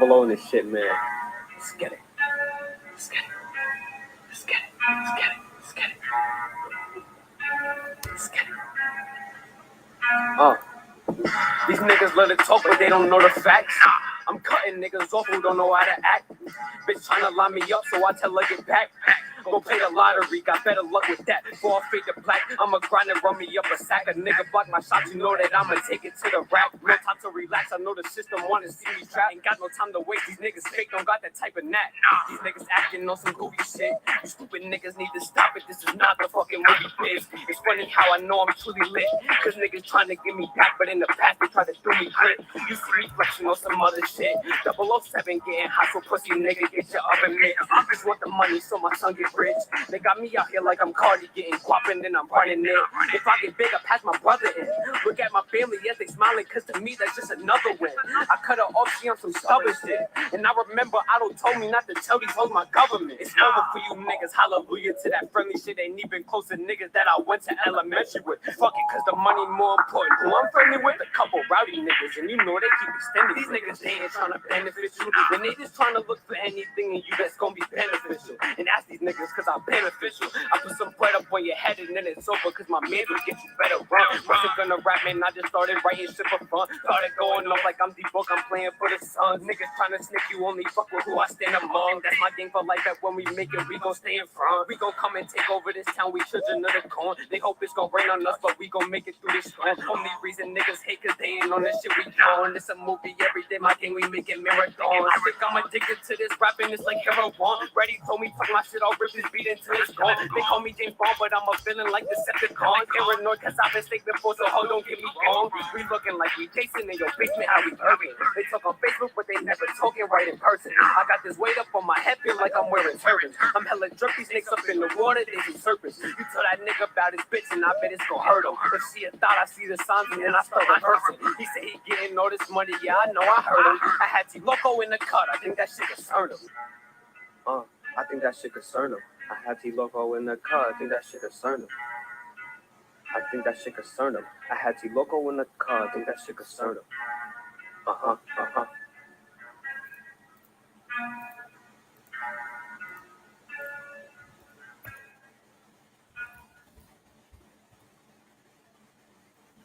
Double-O and this shit, man. Let's get it. Let's get it. Let's get it. Let's get it. Let's get it. Let's get it. These niggas love to talk, but they don't know the facts. I'm cutting niggas off who don't know how to act. Bitch trying to line me up, so I tell her get back. Go play the lottery, got better luck with that. Before I fade the black, I'ma grind and run me up a sack. A nigga block my shots, you know that I'ma take it to the rack. No time to relax, I know the system wanna see me trapped. Ain't got no time to waste, these niggas fake, don't got that type of knack. These niggas acting on some goofy shit. You stupid niggas need to stop it, this is not the fucking movie biz. It's funny how I know I'm truly lit, cause niggas trying to get me back, but in the past they tried to do me grit. You see me flexing on some other shit. 007 getting hot, so pussy nigga get your oven mitt. I just want the money so my son get rich. They got me out here like I'm Cardi getting guap and then I'm running it. If I get big, I pass my brother in. Look at my family, yes, they smiling, cause to me that's just another win. I cut her off, she on some stubborn shit. And I remember Otto told me not to tell these hoes my government. It's over for you niggas, hallelujah to that friendly shit. Ain't even close to niggas that I went to elementary with. Fuck it, cause the money more important. Who I'm friendly with? A couple rowdy niggas, and you know they keep extending. These niggas, they ain't trying to benefit you. And they just trying to look for anything in you that's gonna be beneficial. And ask these niggas, cause I'm beneficial. I put some bread up on your head and then it's over, cause my man will get you better run. Wasn't gonna rap, man, I just started writing shit for fun. Started going off like I'm D-Book, I'm playing for the Suns. Niggas trying to snick you, only fuck with who I stand among. That's my game for life, that when we make it, we gon' stay in front. We gon' come and take over this town, we children of the corn. They hope it's gon' rain on us, but we gon' make it through this storm. Only reason niggas hate, cause they ain't on this shit we doing. It's a movie every day, my game, we make it marathon. I think I'm addicted to this rapping, it's like heroin. Ready told me, fuck my shit, I'll rip this beat until it's gone. They call me James Bond, but I'm a villain like Decepticon. Paranoid, cause I've been sick before, so ho, don't get me wrong. We looking like we Jason in your basement, how we urban. They talk on Facebook, but they never talking right in person. I got this weight up on my head, feel like I'm wearing turbans. I'm hella drunk, these snakes up in the water, they some serpents. You tell that nigga about his bitch, and I bet it's gon' hurt him. If she had thought I see the signs, and then I start rehearsing. He said he getting all this money, yeah, I know, I heard him. I had T-Loco in the cut, I think that shit concerned him. I think that shit concern him. I had T-Loco in the car, I think that shit concern him. I think that shit concern him. I had T-Loco in the car, I think that shit concern him.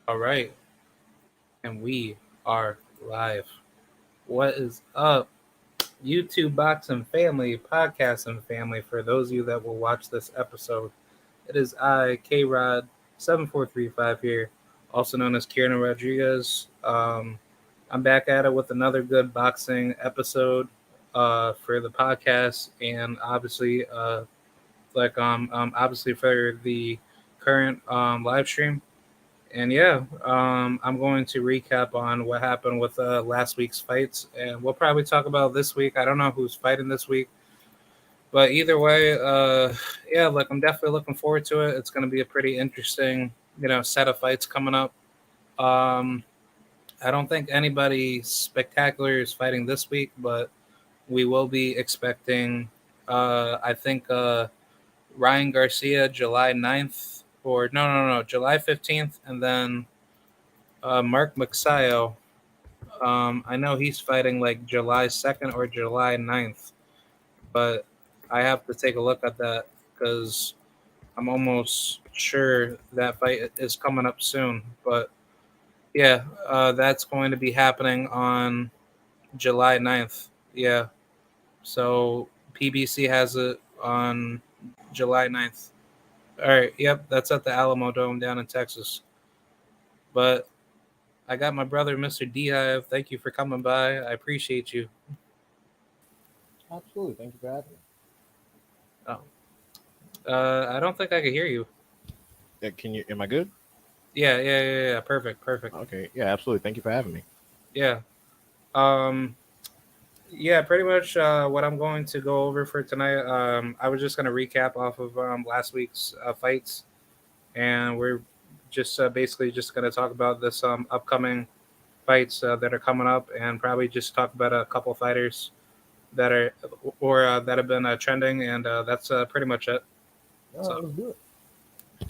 All right. And we are live. What is up, YouTube boxing family, podcasting family? For those of you that will watch this episode, it is I, Krod 7435 here, also known as Kieran Rodriguez. I'm back at it with another good boxing episode for the podcast, and obviously, obviously for the current live stream. And I'm going to recap on what happened with last week's fights, and we'll probably talk about this week. I don't know who's fighting this week, but either way, I'm definitely looking forward to it. It's going to be a pretty interesting, set of fights coming up. I don't think anybody spectacular is fighting this week, but we will be expecting, I think, Ryan Garcia July 9th. Or no, July 15th, and then Mark Magsayo. I know he's fighting like July 2nd or July 9th, but I have to take a look at that because I'm almost sure that fight is coming up soon. But that's going to be happening on July 9th. Yeah, so PBC has it on July 9th. All right, yep, that's at the Alamo Dome down in Texas. But I got my brother, Mr. D-Hive. Thank you for coming by. I appreciate you. Absolutely. Thank you for having me. Oh. I don't think I can hear you. Yeah, am I good? Yeah. Perfect. Okay. Yeah, absolutely. Thank you for having me. Yeah. Pretty much what I'm going to go over for tonight. I was just going to recap off of last week's fights, and we're just basically just going to talk about this upcoming fights that are coming up, and probably just talk about a couple fighters that are that have been trending, and that's pretty much it. Let's do it.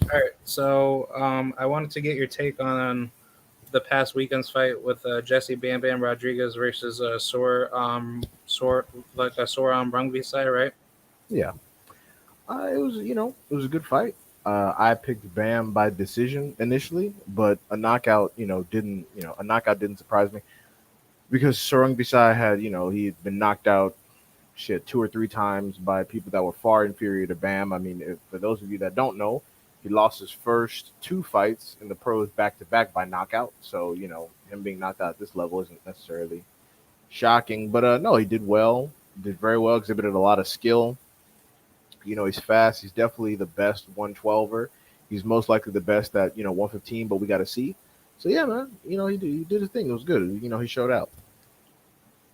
All right, so I wanted to get your take on the past weekend's fight with Jesse Bam Bam Rodriguez versus Soram Rungvisai, right? Yeah, it was it was a good fight. I picked Bam by decision initially, but a knockout didn't a knockout didn't surprise me because Sorong Bisai had he had been knocked out shit 2 or 3 times by people that were far inferior to Bam. I mean, for those of you that don't know, he lost his first 2 fights in the pros back to back by knockout. So him being knocked out at this level isn't necessarily shocking. But no, he did well, did very well, exhibited a lot of skill. He's fast. He's definitely the best 112er. He's most likely the best at 115, but we got to see. So yeah, man, he did his thing. It was good. He showed out.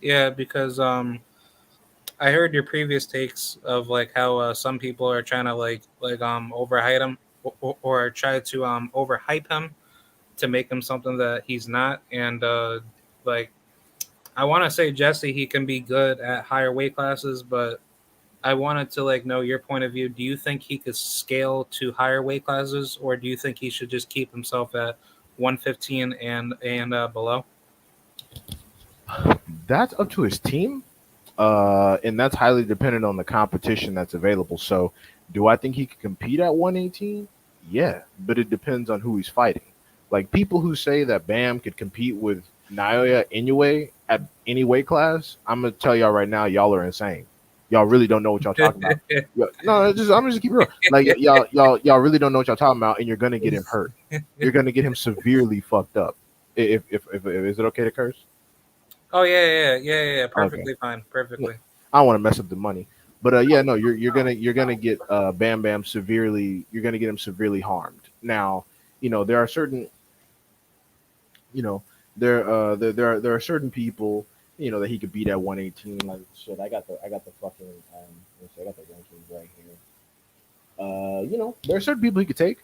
Yeah, because I heard your previous takes of like how some people are trying to overhype him or try to overhype him to make him something that he's not. And like I want to say Jesse, he can be good at higher weight classes, but I wanted to know your point of view. Do you think he could scale to higher weight classes, or do you think he should just keep himself at 115 and below? That's up to his team. And that's highly dependent on the competition that's available. So, do I think he could compete at 118? Yeah, but it depends on who he's fighting. Like people who say that Bam could compete with Naoya Inoue at any weight class, I'm gonna tell y'all right now, y'all are insane. Y'all really don't know what y'all talking about. No, I'm just keep it real. Like y'all really don't know what y'all talking about, and you're gonna get him hurt. You're gonna get him severely fucked up. If is it okay to curse? Oh yeah. Okay. Perfectly fine. Perfectly. I don't want to mess up the money. But yeah, no, you're gonna get Bam Bam severely. You're gonna get him severely harmed. Now, there are certain you know there are certain people that he could beat at 118. Like shit, I got the fucking I got the rankings right here. There are certain people he could take.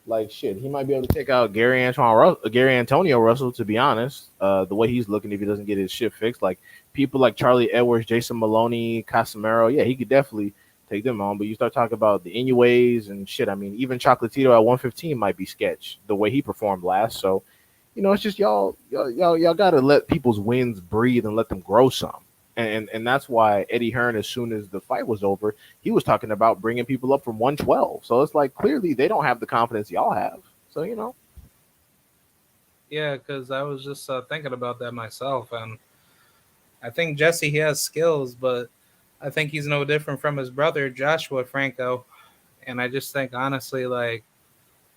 Like shit, he might be able to take out Gary Antonio Russell. To be honest, the way he's looking, if he doesn't get his shit fixed, like people like Charlie Edwards, Jason Maloney, Casemiro, yeah, he could definitely take them on. But you start talking about the Inues and shit. I mean, even Chocolatito at 115 might be sketch the way he performed last. So, it's just y'all got to let people's wins breathe and let them grow some. And that's why Eddie Hearn, as soon as the fight was over, he was talking about bringing people up from 112. So it's like clearly they don't have the confidence y'all have. So Yeah, because I was just thinking about that myself, and I think Jesse he has skills, but I think he's no different from his brother Joshua Franco, and I just think honestly, like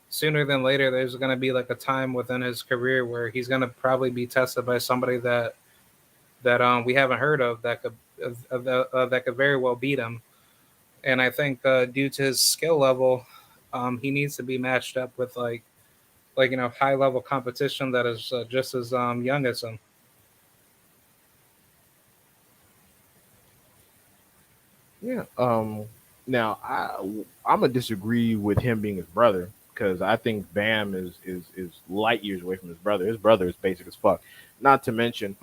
sooner than later, there's going to be like a time within his career where he's going to probably be tested by somebody that we haven't heard of that could very well beat him. And I think due to his skill level, he needs to be matched up with high level competition that is just as young as him. yeah. Now I'm gonna disagree with him being his brother because I think Bam is light years away from his brother. His brother is basic as fuck. Not to mention,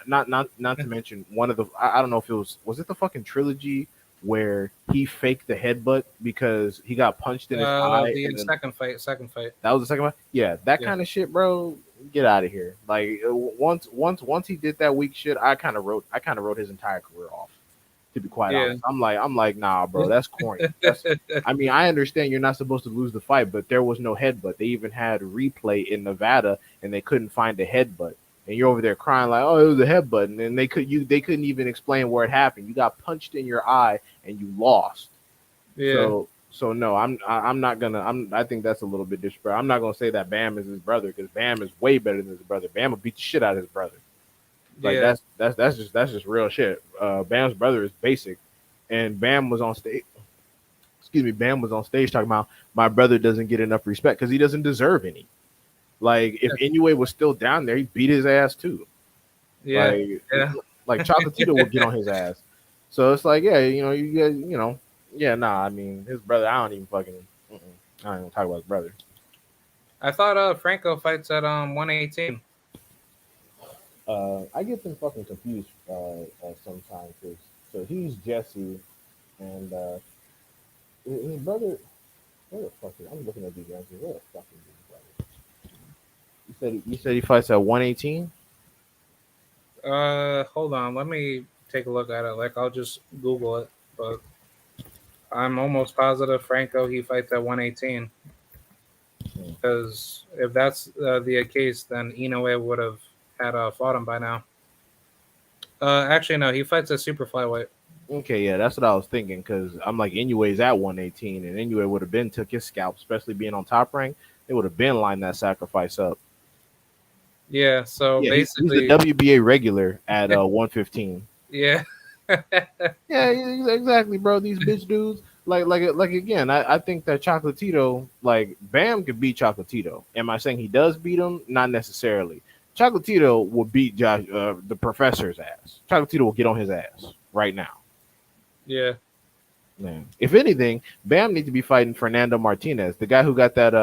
not to mention one of the I don't know if it was it the fucking trilogy where he faked the headbutt because he got punched in his eye The and then second fight. that was the second one. Yeah, that Yeah, kind of shit, bro. Get out of here. Like once he did that weak shit, I kind of wrote his entire career off. To be quite yeah, honest, I'm like, nah, bro, that's corny. That's I mean, I understand you're not supposed to lose the fight, but there was no headbutt. They even had replay in Nevada, and they couldn't find a headbutt. And you're over there crying like, oh, it was a headbutt, and then they couldn't even explain where it happened. You got punched in your eye, and you lost. yeah, So no, I'm not gonna I think that's a little bit disrespectful. I'm not gonna say that Bam is his brother because Bam is way better than his brother. Bam will beat the shit out of his brother. Like yeah. that's just real shit. Bam's brother is basic, and Bam was on stage. Excuse me, Bam was on stage talking about my brother doesn't get enough respect because he doesn't deserve any. Like if Inoue was still down there, he beat his ass too. Yeah, Like yeah, like Chocolatito would get on his ass. So it's like yeah, you guys, yeah, nah. I mean his brother. I don't even fucking. Mm-mm, I don't even talk about his brother. I thought Franco fights at 118. I get them fucking confused sometimes. So he's Jesse, and his brother. Where the fuck is? I'm looking at these answers. Where the fuck is his brother? You said he fights at 118. Hold on, let me take a look at it. Like I'll just Google it, but I'm almost positive Franco he fights at 118. Because if that's the case, then Inoue would have had fought him by now. Actually, no, he fights at super flyweight. Okay, yeah, that's what I was thinking because I'm like Inoue's at 118, and Inoue would have been took his scalp, especially being on top rank. They would have been lined that sacrifice up. Yeah, so Yeah, he's the basically, WBA regular at 115. yeah, Yeah, exactly, bro. These bitch dudes, like again, I think that Chocolatito, like Bam, could beat Chocolatito. Am I saying he does beat him? Not necessarily. Chocolatito will beat Josh, the professor's ass. Chocolatito will get on his ass right now. yeah, Man. If anything, Bam needs to be fighting Fernando Martinez, the guy who got that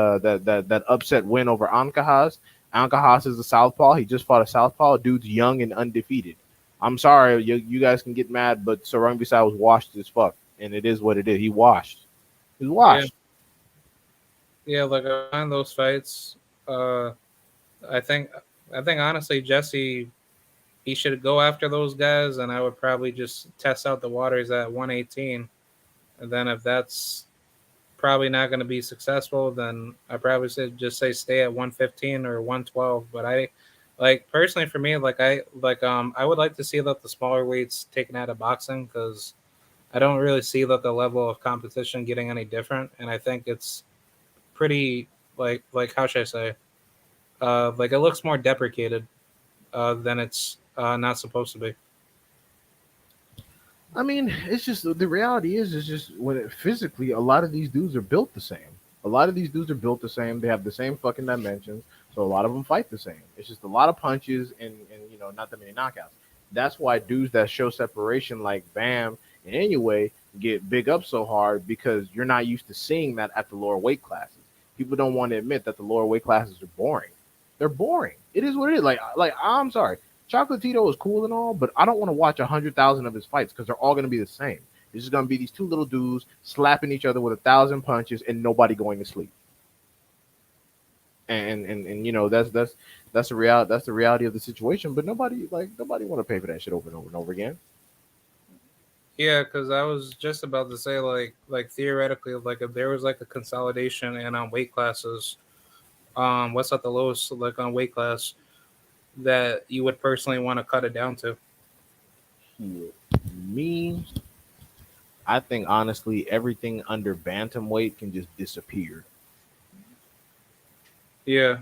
upset win over Ankahas. Ankahas is a southpaw. He just fought a southpaw. Dude's young and undefeated. I'm sorry, you guys can get mad, but Sarang Bisai was washed as fuck, and it is what it is. He washed. He's yeah, washed. yeah. Like on those fights, uh, I think, I think honestly, Jesse, he should go after those guys, and I would probably just test out the waters at 118, and then if that's probably not going to be successful, then I probably should just say stay at 115 or 112. But I like personally for me, I would like to see that the smaller weights taken out of boxing because I don't really see that the level of competition getting any different, and I think it's pretty like how should I say like it looks more deprecated than it's not supposed to be. I mean, it's just the reality is just when physically, a lot of these dudes are built the same. A lot of these dudes are built the same. They have the same fucking dimensions, so a lot of them fight the same. It's just a lot of punches and not that many knockouts. That's why dudes that show separation like Bam and anyway get big up so hard because you're not used to seeing that at the lower weight classes. People don't want to admit that the lower weight classes are boring. They're boring. It is what it is. Like I'm sorry. Chocolatito is cool and all, but I don't want to watch 100,000 of his fights because they're all going to be the same. It's just going to be these two little dudes slapping each other with 1,000 punches and nobody going to sleep. And that's the reality. That's the reality of the situation. But nobody want to pay for that shit over and over and over again. Yeah, because I was just about to say like theoretically like if there was like a consolidation and on weight classes, what's at the lowest like on weight class that you would personally want to cut it down to? Shit. Me, I think honestly, everything under bantamweight can just disappear. Yeah,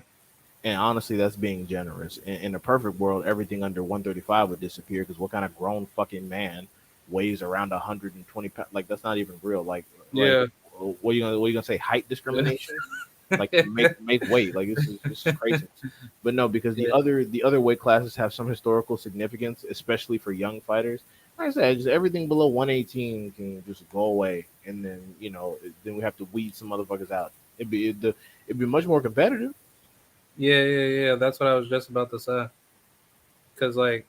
And honestly, that's being generous. In a perfect world, everything under 135 would disappear because what kind of grown fucking man weighs around 120 pounds? Like that's not even real. Like yeah, what are you gonna say? Height discrimination? Like make weight. Like this is crazy. But no, because the yeah, other weight classes have some historical significance, especially for young fighters. Like I said, just everything below 118 can just go away, and then we have to weed some motherfuckers out. It'd be much more competitive. yeah. That's what I was just about to say. Because like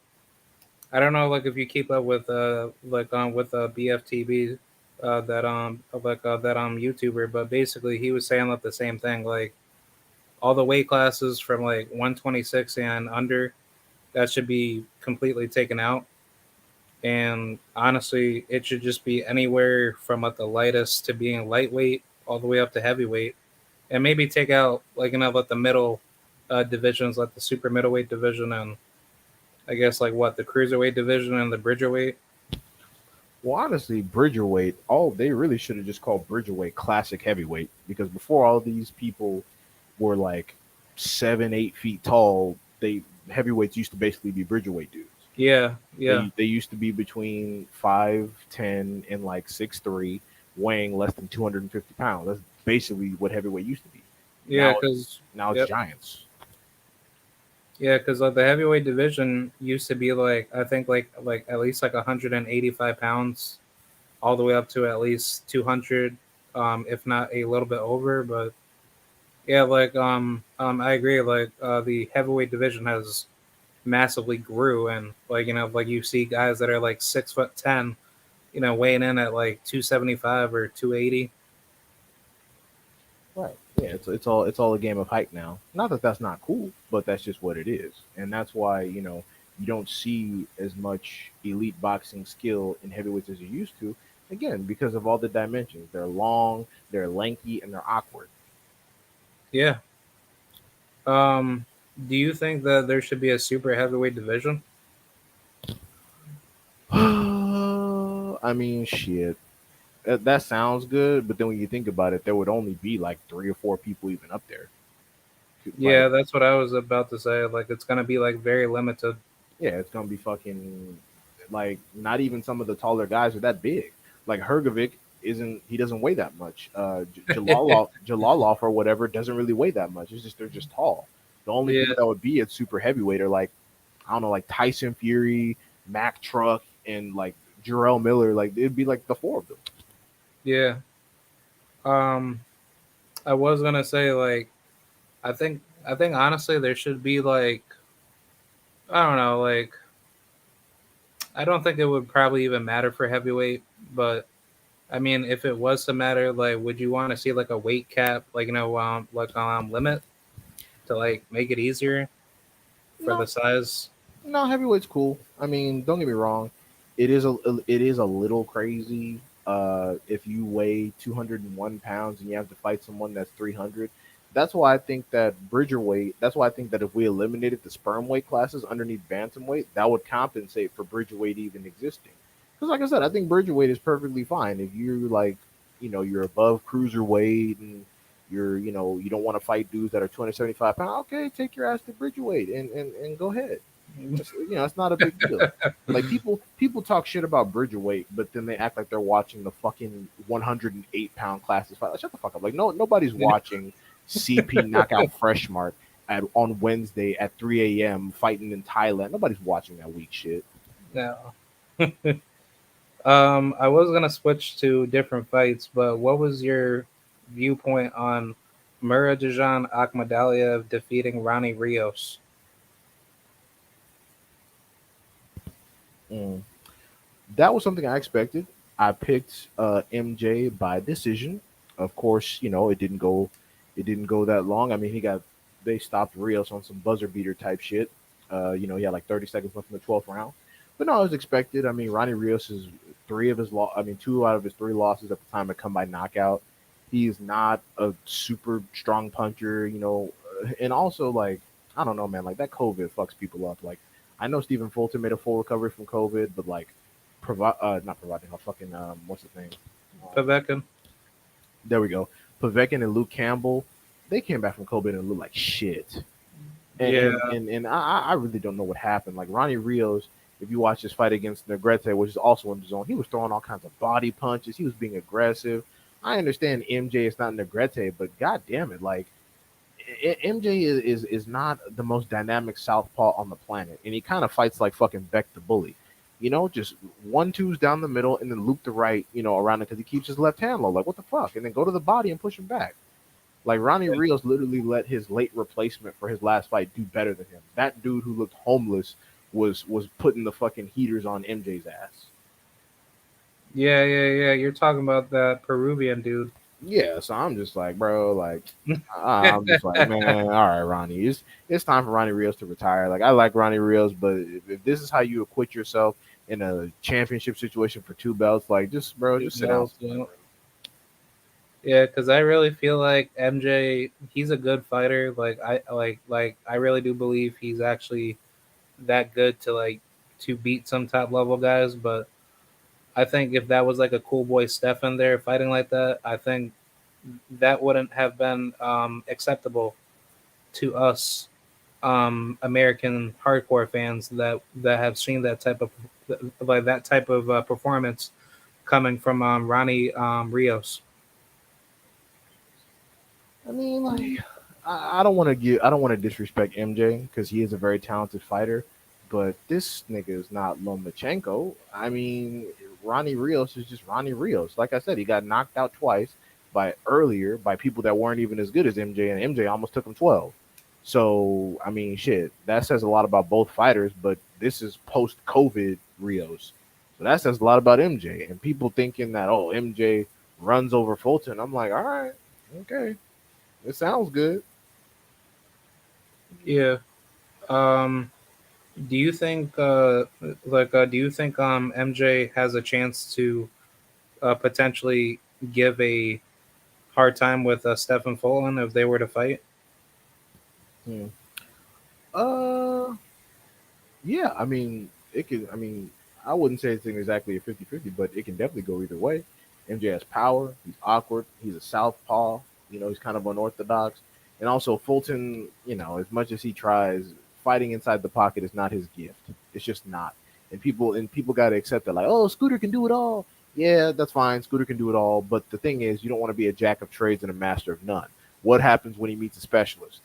I don't know like if you keep up with with BFTB that YouTuber, but basically he was saying like the same thing like all the weight classes from like 126 and under that should be completely taken out. And honestly, it should just be anywhere from like the lightest to being lightweight all the way up to heavyweight, and maybe take out like like the middle divisions, like the super middleweight division, and I guess like what the cruiserweight division and the bridgerweight. Well, honestly, Bridgerweight, they really should have just called Bridgerweight classic heavyweight because before all these people were like 7, 8 feet tall, they heavyweights used to basically be Bridgerweight dudes. Yeah, yeah, They used to be between 5'10" and like 6'3", weighing less than 250 pounds. That's basically what heavyweight used to be. yeah. Now it's Yep, giants. yeah, because like the heavyweight division used to be like I think like at least like 185 pounds, all the way up to at least 200, if not a little bit over. But yeah, I agree. Like the heavyweight division has massively grew, and like like you see guys that are like 6'10", weighing in at like 275 or 280. Right. Yeah, it's all a game of hype now. Not that that's not cool, but that's just what it is, and that's why you don't see as much elite boxing skill in heavyweights as you used to. Again, because of all the dimensions, they're long, they're lanky, and they're awkward. Yeah. Um, do you think that there should be a super heavyweight division? I mean, shit. That sounds good, but then when you think about it, there would only be like 3 or 4 people even up there. Like, Yeah, that's what I was about to say. Like, it's gonna be like very limited. yeah, it's gonna be fucking like not even some of the taller guys are that big. Like Hergovic isn't he doesn't weigh that much. Jalalov or whatever doesn't really weigh that much. It's just they're just tall. The only Yeah, people that would be at super heavyweight are like I don't know, like Tyson Fury, Mac Truck, and like Jarrell Miller. Like it'd be like the four of them. yeah. Um, I was gonna say like I think honestly there should be like I don't know like I don't think it would probably even matter for heavyweight, but I mean if it was to matter, like would you want to see like a weight cap, like like limit to like make it easier for the No, size? no, heavyweight's cool. I mean, don't get me wrong. It is a little crazy. If you weigh 201 pounds and you have to fight someone that's 300, that's why I think that Bridgerweight. That's why I think that if we eliminated the sperm weight classes underneath bantamweight, that would compensate for Bridgerweight even existing. Because, like I said, I think Bridgerweight is perfectly fine if you're like, you're above cruiserweight and you don't want to fight dudes that are 275 pounds. Okay, take your ass to Bridgerweight and go ahead. It's not a big deal. Like people talk shit about Bridgerweight, but then they act like they're watching the fucking 108 pound classes fight. Like, shut the fuck up. Like nobody's watching CP knockout Freshmark on Wednesday at 3 a.m. fighting in Thailand. Nobody's watching that weak shit. No. I was gonna switch to different fights, but what was your viewpoint on Muradajan Akhmadaliev defeating Ronnie Rios? Mm. That was something I expected. I picked MJ by decision. Of course, it didn't go that long. I mean, they stopped Rios on some buzzer beater type shit. He had like 30 seconds left in the 12th round. But no, it was expected. I mean, Ronnie Rios is two out of his three losses at the time had come by knockout. He is not a super strong puncher, and also like I don't know, man. Like that COVID fucks people up. Like I know Stephen Fulton made a full recovery from COVID, but like not providing a fucking what's his name? Um, Povetkin? there we go. Povetkin and Luke Campbell, they came back from COVID and looked like shit. And Yeah, and I really don't know what happened. Like Ronnie Rios, if you watch his fight against Negrete, which is also in the zone, he was throwing all kinds of body punches. He was being aggressive. I understand MJ is not Negrete, but god damn it, like MJ is not the most dynamic southpaw on the planet, and he kind of fights like fucking Beck the Bully. Just 1-2s down the middle and then loop the right, around it because he keeps his left hand low. Like what the fuck? And then go to the body and push him back. Like Ronnie Rios literally let his late replacement for his last fight do better than him. That dude who looked homeless was putting the fucking heaters on MJ's ass. yeah. You're talking about that Peruvian dude. Yeah, so I'm just like, bro, like I'm just like, man, all right, Ronnie, it's time for Ronnie Rios to retire. Like I like Ronnie Rios, but if this is how you acquit yourself in a championship situation for two belts, like just bro, just sit down. Yeah, because I really feel like MJ, he's a good fighter. Like I really do believe he's actually that good to like to beat some top level guys. But I think if that was like a cool boy Stefan there fighting like that, I think that wouldn't have been acceptable to us American hardcore fans that have seen that type of performance coming from Ronnie Rios. I mean, like, I don't want to disrespect MJ because he is a very talented fighter, but this nigga is not Lomachenko. I mean, Ronnie Rios is just Ronnie Rios. Like I said, he got knocked out twice by people that weren't even as good as MJ, and MJ almost took him 12. So, I mean, shit, that says a lot about both fighters, but this is post COVID Rios. So that says a lot about MJ and people thinking that, oh, MJ runs over Fulton. I'm like, all right, okay. It sounds good. Yeah. Um, do you think do you think MJ has a chance to potentially give a hard time with Stephen Fulton if they were to fight? Hmm. Uh, yeah. I mean, it could. I mean, I wouldn't say it's exactly a 50-50, but it can definitely go either way. MJ has power. He's awkward. He's a southpaw. He's kind of unorthodox. And also Fulton, as much as he tries, fighting inside the pocket is not his gift. It's just not. And people got to accept that. Like, oh, Scooter can do it all. Yeah, that's fine. Scooter can do it all. But the thing is, you don't want to be a jack of trades and a master of none. What happens when he meets a specialist?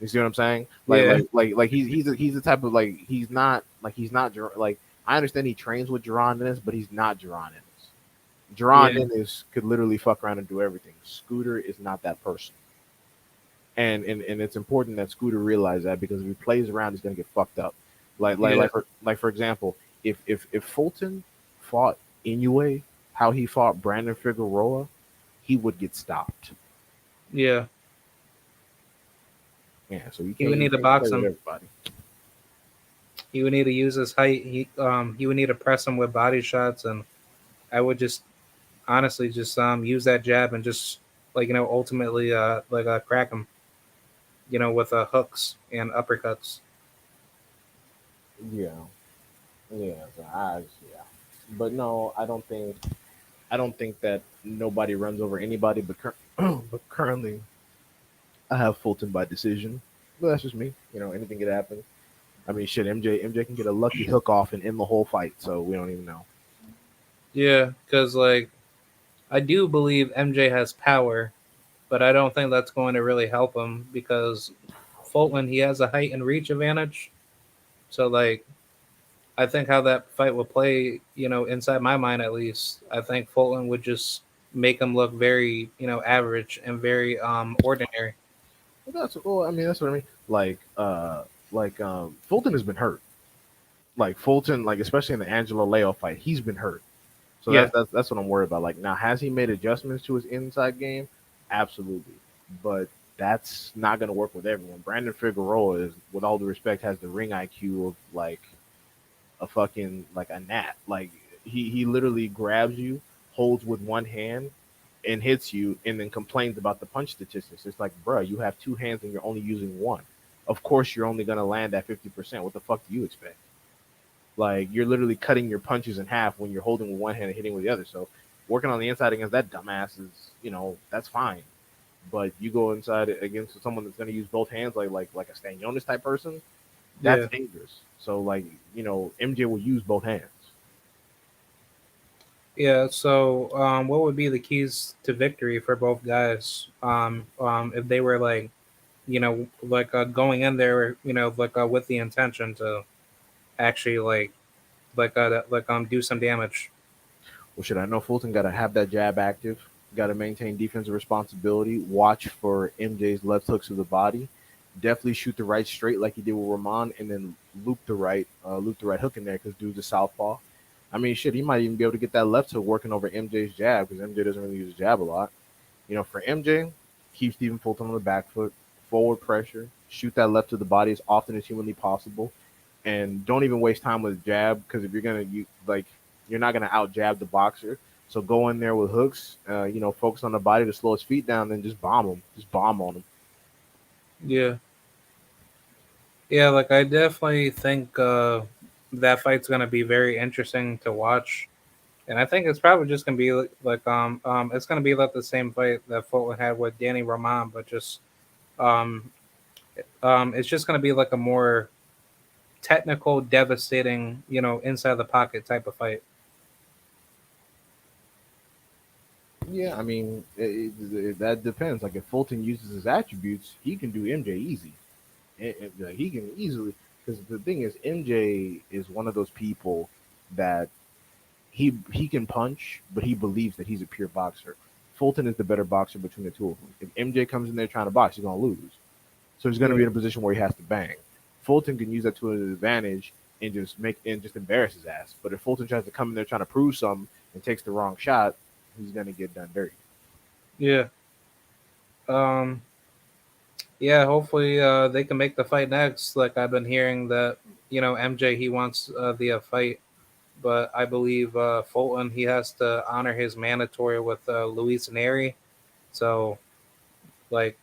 You see what I'm saying? Yeah, He's the type of like I understand he trains with Jerron Dennis, but he's not Jerron Dennis. Jerron yeah, Dennis could literally fuck around and do everything. Scooter is not that person, and it's important that Scooter realize that because if he plays around, he's gonna get fucked up. yeah, For example, if Fulton fought Inoue, how he fought Brandon Figueroa, he would get stopped. yeah. Yeah, so you He can't would you need to can't play box with him. everybody. He would need to use his height. He would need to press him with body shots, and I would just honestly just use that jab and just ultimately crack him with hooks and uppercuts. Yeah. Yeah, yeah, but no, I don't think that nobody runs over anybody. But but currently, I have Fulton by decision. But that's just me. Anything could happen. I mean, shit, MJ can get a lucky hook off and end the whole fight. So we don't even know. Yeah, because I do believe MJ has power, but I don't think that's going to really help him because Fulton he has a height and reach advantage. So I think how that fight will play, inside my mind at least, I think Fulton would just make him look very, average and very ordinary. But I mean, that's what I mean. Fulton has been hurt. Like Fulton, like especially in the Angelo Leo fight, he's been hurt. So Yeah, that's what I'm worried about. Like now, has he made adjustments to his inside game? Absolutely, but that's not going to work with everyone. Brandon Figueroa is, with all due respect, has the ring IQ of like a fucking like a gnat. Like he literally grabs you, holds with one hand, and hits you, and then complains about the punch statistics. It's like, bruh, you have two hands and you're only using one. Of course, you're only going to land at 50%. What the fuck do you expect? Like you're literally cutting your punches in half when you're holding with one hand and hitting with the other. So working on the inside against that dumbass is, that's fine. But you go inside against someone that's going to use both hands, like a Stanionis type person, that's yeah, dangerous. So MJ will use both hands. yeah. So, what would be the keys to victory for both guys? If they were going in there, with the intention to actually do some damage. Well, should I know Fulton got to have that jab active, got to maintain defensive responsibility, watch for MJ's left hooks to the body, definitely shoot the right straight like he did with Rahman, and then loop the right hook in there because dude's a southpaw. I mean, shit, he might even be able to get that left hook working over MJ's jab because MJ doesn't really use his jab a lot. For MJ, keep Stephen Fulton on the back foot, forward pressure, shoot that left to the body as often as humanly possible, and don't even waste time with jab because if you're not gonna out jab the boxer. So go in there with hooks, focus on the body to slow his feet down, then just bomb him, just bomb on him. Yeah, yeah. I definitely think that fight's gonna be very interesting to watch, and I think it's probably just gonna be it's gonna be like the same fight that Fulton had with Danny Roman, but just um it's just gonna be like a more technical, devastating, inside the pocket type of fight. Yeah, I mean that depends. Like if Fulton uses his attributes, he can do MJ easy. Like, he can easily because the thing is MJ is one of those people that he can punch, but he believes that he's a pure boxer. Fulton is the better boxer between the two of them. If MJ comes in there trying to box, he's gonna lose. So he's gonna Yeah, be in a position where he has to bang. Fulton can use that to his advantage and just embarrass his ass. But if Fulton tries to come in there trying to prove something and takes the wrong shot, he's gonna get done dirty. yeah. Um, yeah, hopefully they can make the fight next. Like I've been hearing that MJ he wants the fight, but I believe Fulton he has to honor his mandatory with Luis Neri. So like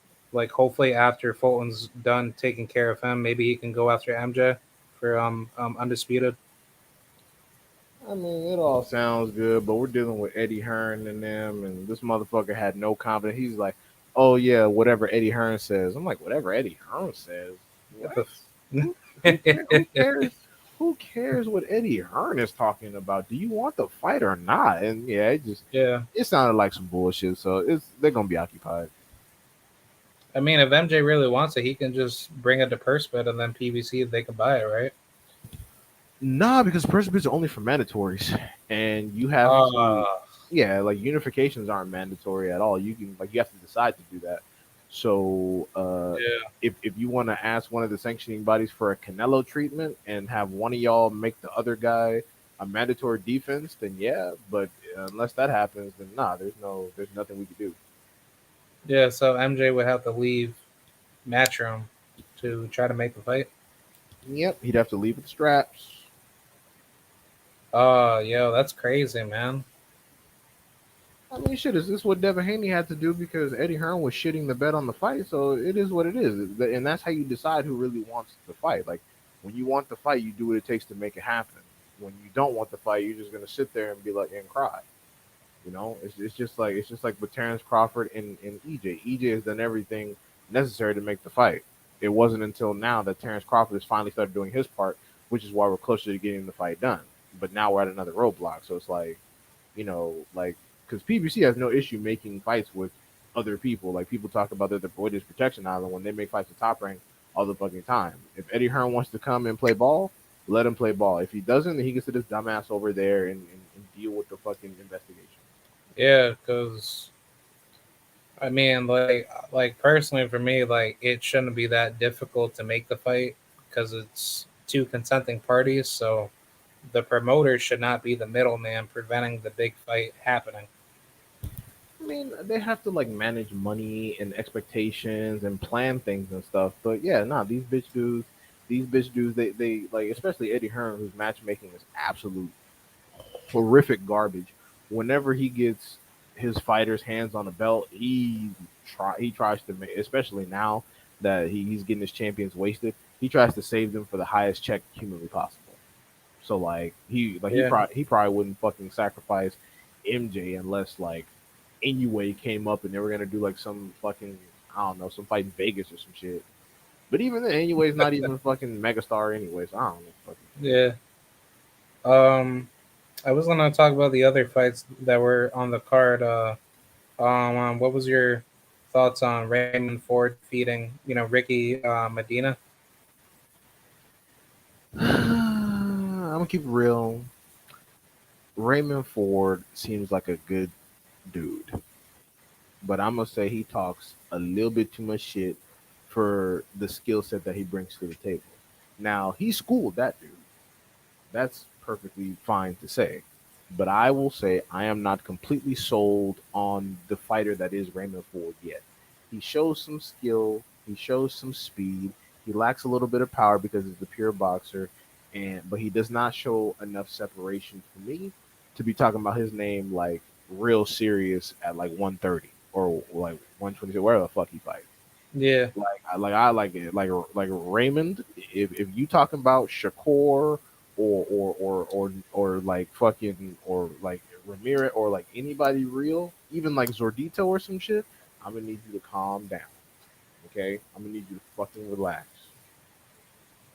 hopefully after Fulton's done taking care of him, maybe he can go after MJ for undisputed. I mean, it all sounds good, but we're dealing with Eddie Hearn and them, and this motherfucker had no confidence. He's like, "Oh yeah, whatever Eddie Hearn says." I'm like, "Whatever Eddie Hearn says? What What? the Who cares? Who cares what Eddie Hearn is talking about? Do you want the fight or not?" And yeah, Yeah. it sounded like some bullshit. So they're gonna be occupied. I mean, if MJ really wants it, he can just bring it to Perspit and then PBC they can buy it, right? Nah, because person bids are only for mandatories, and you have to. Uh, Yeah, like unifications aren't mandatory at all. You have to decide to do that. So yeah. if you want to ask one of the sanctioning bodies for a Canelo treatment and have one of y'all make the other guy a mandatory defense, then yeah. But unless that happens, then nah. There's nothing we can do. Yeah, so MJ would have to leave Matchroom to try to make the fight. Yep, he'd have to leave with the straps. Oh, yo, that's crazy, man. I mean, shit, is this what Devin Haney had to do because Eddie Hearn was shitting the bed on the fight? So it is what it is. And that's how you decide who really wants the fight. Like, when you want the fight, you do what it takes to make it happen. When you don't want the fight, you're just going to sit there and be like, and cry. It's just like with Terrence Crawford and EJ. EJ has done everything necessary to make the fight. It wasn't until now that Terrence Crawford has finally started doing his part, which is why we're closer to getting the fight done. But now we're at another roadblock. So it's like, like because PBC has no issue making fights with other people. Like people talk about that the British Protection Island when they make fights with Top Rank all the fucking time. If Eddie Hearn wants to come and play ball, let him play ball. If he doesn't, then he can sit his dumbass over there and deal with the fucking investigation. Yeah, because I mean, like personally for me, like it shouldn't be that difficult to make the fight because it's two consenting parties. So the promoter should not be the middleman preventing the big fight happening. I mean, they have to like manage money and expectations and plan things and stuff. But yeah, nah, these bitch dudes, they like, especially Eddie Hearn, whose matchmaking is absolute horrific garbage. Whenever he gets his fighters' hands on a belt, he tries to make, especially now that he's getting his champions wasted. He tries to save them for the highest check humanly possible. So like Yeah, he probably wouldn't fucking sacrifice MJ unless like Inoue came up and they were gonna do like some fucking, I don't know, some fight in Vegas or some shit. But even then, Inoue's not even a fucking megastar anyway, so I don't know. Fucking. yeah. Um, I was gonna talk about the other fights that were on the card. What was your thoughts on Raymond Ford defeating, Ricky Medina? I'm gonna keep it real. Raymond Ford seems like a good dude, but I'm gonna say he talks a little bit too much shit for the skill set that he brings to the table. Now he schooled that dude. That's perfectly fine to say. But I will say I am not completely sold on the fighter that is Raymond Ford yet. He shows some skill, he shows some speed. He lacks a little bit of power because he's a pure boxer, and but he does not show enough separation for me to be talking about his name like real serious at like 130 or like 120, wherever the fuck he fights. Yeah, I like it like Raymond. If you talking about Shakur or like fucking or like Ramirez or like anybody real, even like Zordito or some shit, I'm gonna need you to calm down. Okay, I'm gonna need you to fucking relax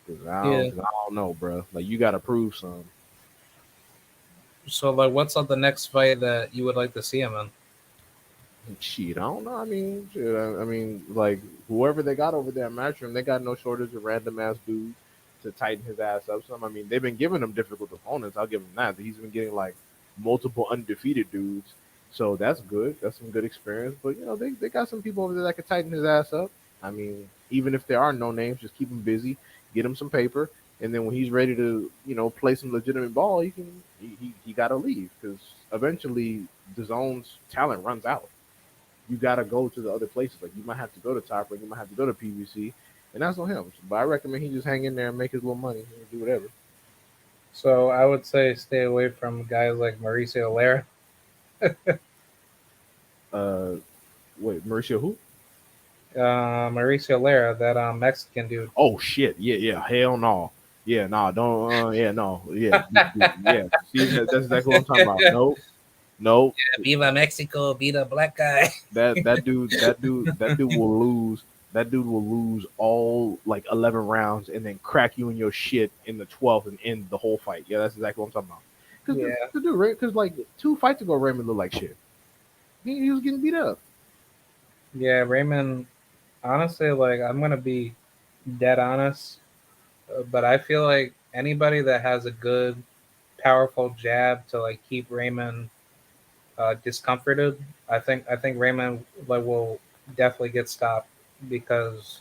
yeah. cause I don't know, bro. Like you gotta prove some. So, like, what's on the next fight that you would like to see him in? Shit, I don't know. I mean, shit, I mean, like whoever they got over there at Matchroom, they got no shortage of random ass dudes to tighten his ass up. Some, I mean, they've been giving him difficult opponents. I'll give him that. He's been getting like multiple undefeated dudes, so that's good. That's some good experience. But they got some people over there that can tighten his ass up. I mean, even if there are no names, just keep him busy, get him some paper, and then when he's ready to, play some legitimate ball, he got to leave because eventually the zone's talent runs out. you gotta go to the other places. Like you might have to go to Top Rank, you might have to go to PVC, and that's on him. But I recommend he just hang in there and make his little money and do whatever. So I would say stay away from guys like Mauricio Lara. Uh, wait, Mauricio who? Mauricio Lara, that Mexican dude. Oh shit, yeah, yeah, hell no, yeah, nah, don't, yeah, no, yeah, yeah. See, that's exactly what I'm talking about. Nope, nope. Viva Mexico, be the black guy. That dude will lose. That dude will lose all like 11 rounds and then crack you in your shit in the 12th and end the whole fight. Yeah, that's exactly what I'm talking about. Because Yeah, the dude, right? Because like 2 fights ago, Raymond looked like shit. He was getting beat up. yeah, Raymond. Honestly, like I'm gonna be dead honest, but I feel like anybody that has a good, powerful jab to like keep Raymond discomforted, I think Raymond like will definitely get stopped because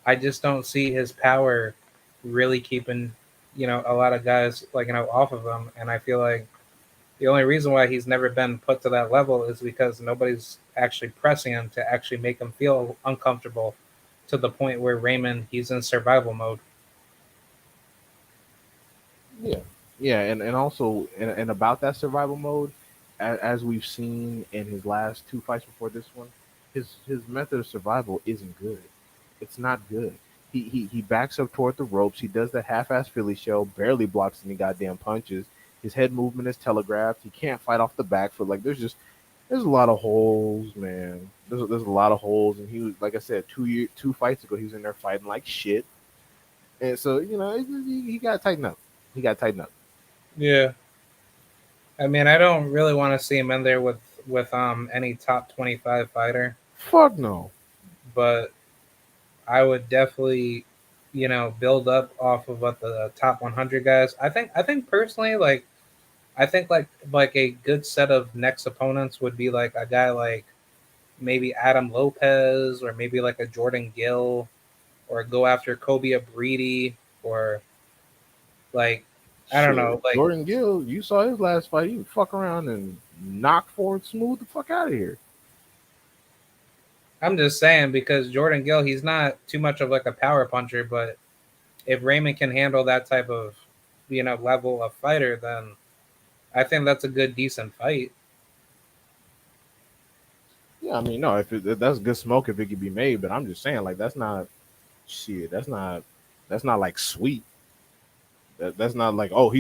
I just don't see his power really keeping a lot of guys like off of him, and I feel like the only reason why he's never been put to that level is because nobody's actually pressing him to actually make him feel uncomfortable to the point where Raymond he's in survival mode. Yeah, yeah, and also and about that survival mode, as we've seen in his last 2 fights before this one, his method of survival isn't good. It's not good. He backs up toward the ropes. He does that half-ass Philly shell, barely blocks any goddamn punches. His head movement is telegraphed. He can't fight off the back foot. Like there's a lot of holes, man. There's a lot of holes, and he was like I said 2 fights ago he was in there fighting like shit, and so he got to tighten up. He got to tighten up. Yeah, I mean I don't really want to see him in there with any top 25 fighter, Fuck no. but I would definitely build up off of what the top 100 guys. I think personally like I think like a good set of next opponents would be like a guy like maybe Adam Lopez or maybe like a Jordan Gill or go after Kobe Abriti or like I don't know Shit. like Jordan Gill, you saw his last fight. He would fuck around and knock Ford Smooth the fuck out of here. I'm just saying because Jordan Gill he's not too much of like a power puncher, but if Raymond can handle that type of level of fighter, then I think that's a good decent fight. Yeah, I mean, no, if that's good smoke if it could be made, but I'm just saying, like, that's not shit. That's not like sweet. That's not like, oh,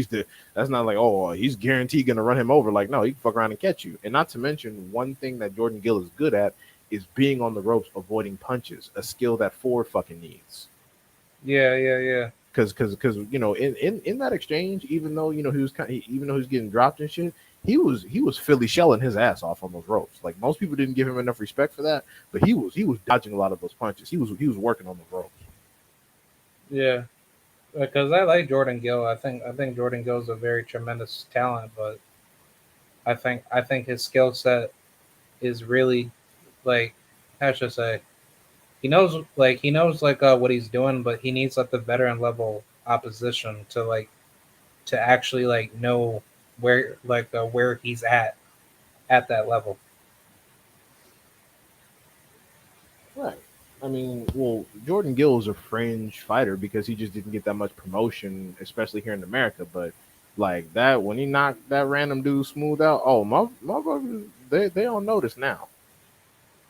that's not like, oh, he's guaranteed gonna run him over. Like, no, he can fuck around and catch you. And not to mention, one thing that Jordan Gill is good at is being on the ropes, avoiding punches, a skill that Ford fucking needs. Yeah, yeah, yeah. Because in that exchange, even though even though he was getting dropped and shit, he was Philly shelling his ass off on those ropes. Like most people didn't give him enough respect for that, but he was dodging a lot of those punches. He was working on those ropes. Yeah, because I like Jordan Gill. I think Jordan Gill is a very tremendous talent, but I think his skill set is really like how should I say he knows what he's doing, but he needs like the veteran level opposition to actually like know where he's at that level. Right. I mean, well, Jordan Gill is a fringe fighter because he just didn't get that much promotion, especially here in America. But like that, when he knocked that random dude smooth out, oh my motherfuckers, they on notice now.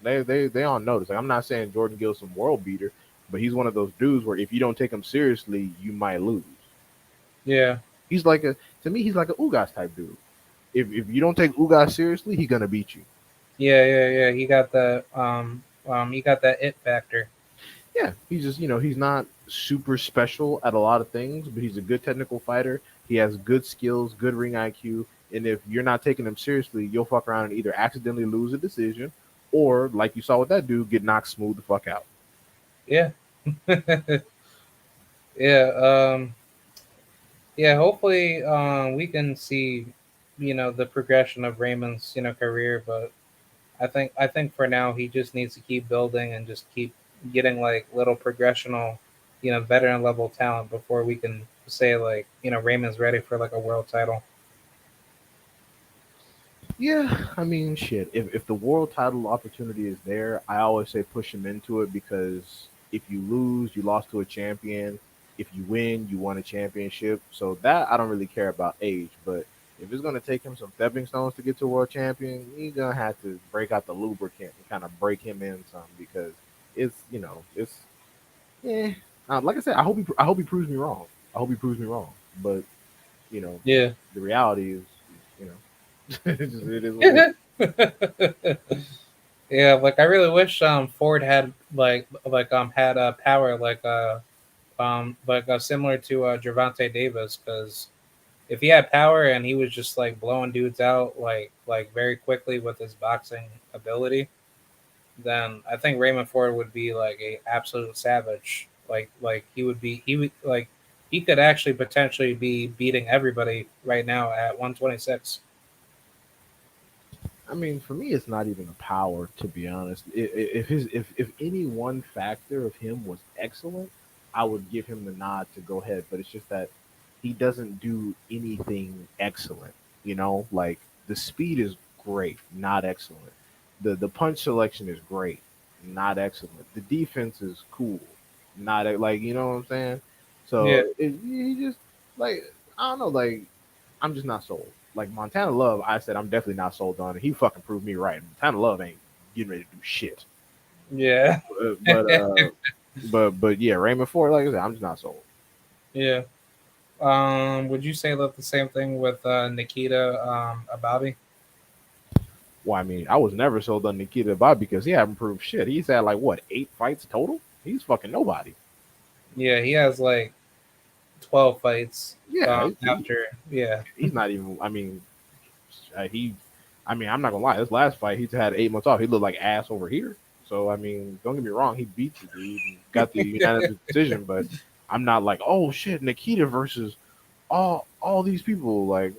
They on notice. Like I'm not saying Jordan Gill's some world beater, but he's one of those dudes where if you don't take him seriously, you might lose. Yeah, He's like a to me, he's like a Ugas type dude. If you don't take Ugas seriously, he gonna beat you. yeah, yeah, yeah. He got that it factor. Yeah, he's just he's not super special at a lot of things, but he's a good technical fighter. He has good skills, good ring IQ, and if you're not taking him seriously, you'll fuck around and either accidentally lose a decision, or like you saw with that dude, get knocked smooth the fuck out. Yeah, yeah. Yeah, hopefully we can see the progression of Raymond's career, but I think for now he just needs to keep building and just keep getting like little progressional veteran level talent before we can say like Raymond's ready for like a world title. Yeah, I mean, shit. If the world title opportunity is there, I always say push him into it because if you lose, you lost to a champion. If you win, you won a championship. So that I don't really care about age, but if it's gonna take him some stepping stones to get to a world champion, he's gonna have to break out the lubricant and kind of break him in some because it's yeah. Like I said, I hope he proves me wrong. I hope he proves me wrong. But you know, Yeah. the reality is, you know, it is what it is. Yeah, like I really wish Ford had had power similar to Gervonta Davis, because if he had power and he was just like blowing dudes out very quickly with his boxing ability, then I think Raymond Ford would be like a absolute savage. He could actually potentially be beating everybody right now at 126. I mean, for me, it's not even a power, to be honest. If any one factor of him was excellent, I would give him the nod to go ahead. But it's just that he doesn't do anything excellent. Like the speed is great, not excellent. The punch selection is great, not excellent. The defense is cool, not like what I'm saying. Yeah, So he just like I don't know, like I'm just not sold. Like Montana Love, I said I'm definitely not sold on it. He fucking proved me right. Montana Love ain't getting ready to do shit. yeah, Uh, but uh, but yeah, Raymond Ford, like I said, I'm just not sold. yeah. Would you say that the same thing with Nikita Ababi? Well, I mean, I was never sold on Nikita Bobby because he haven't proved shit. He's had like what 8 fights total. He's fucking nobody. Yeah, he has like 12 fights. Yeah, After yeah, he's not even. I mean, he. I mean, I'm not gonna lie. This last fight, he's had 8 months off. He looked like ass over here. So I mean, don't get me wrong. He beat the dude and got the unanimous decision. But I'm not like, oh shit, Nikita versus all these people. Like,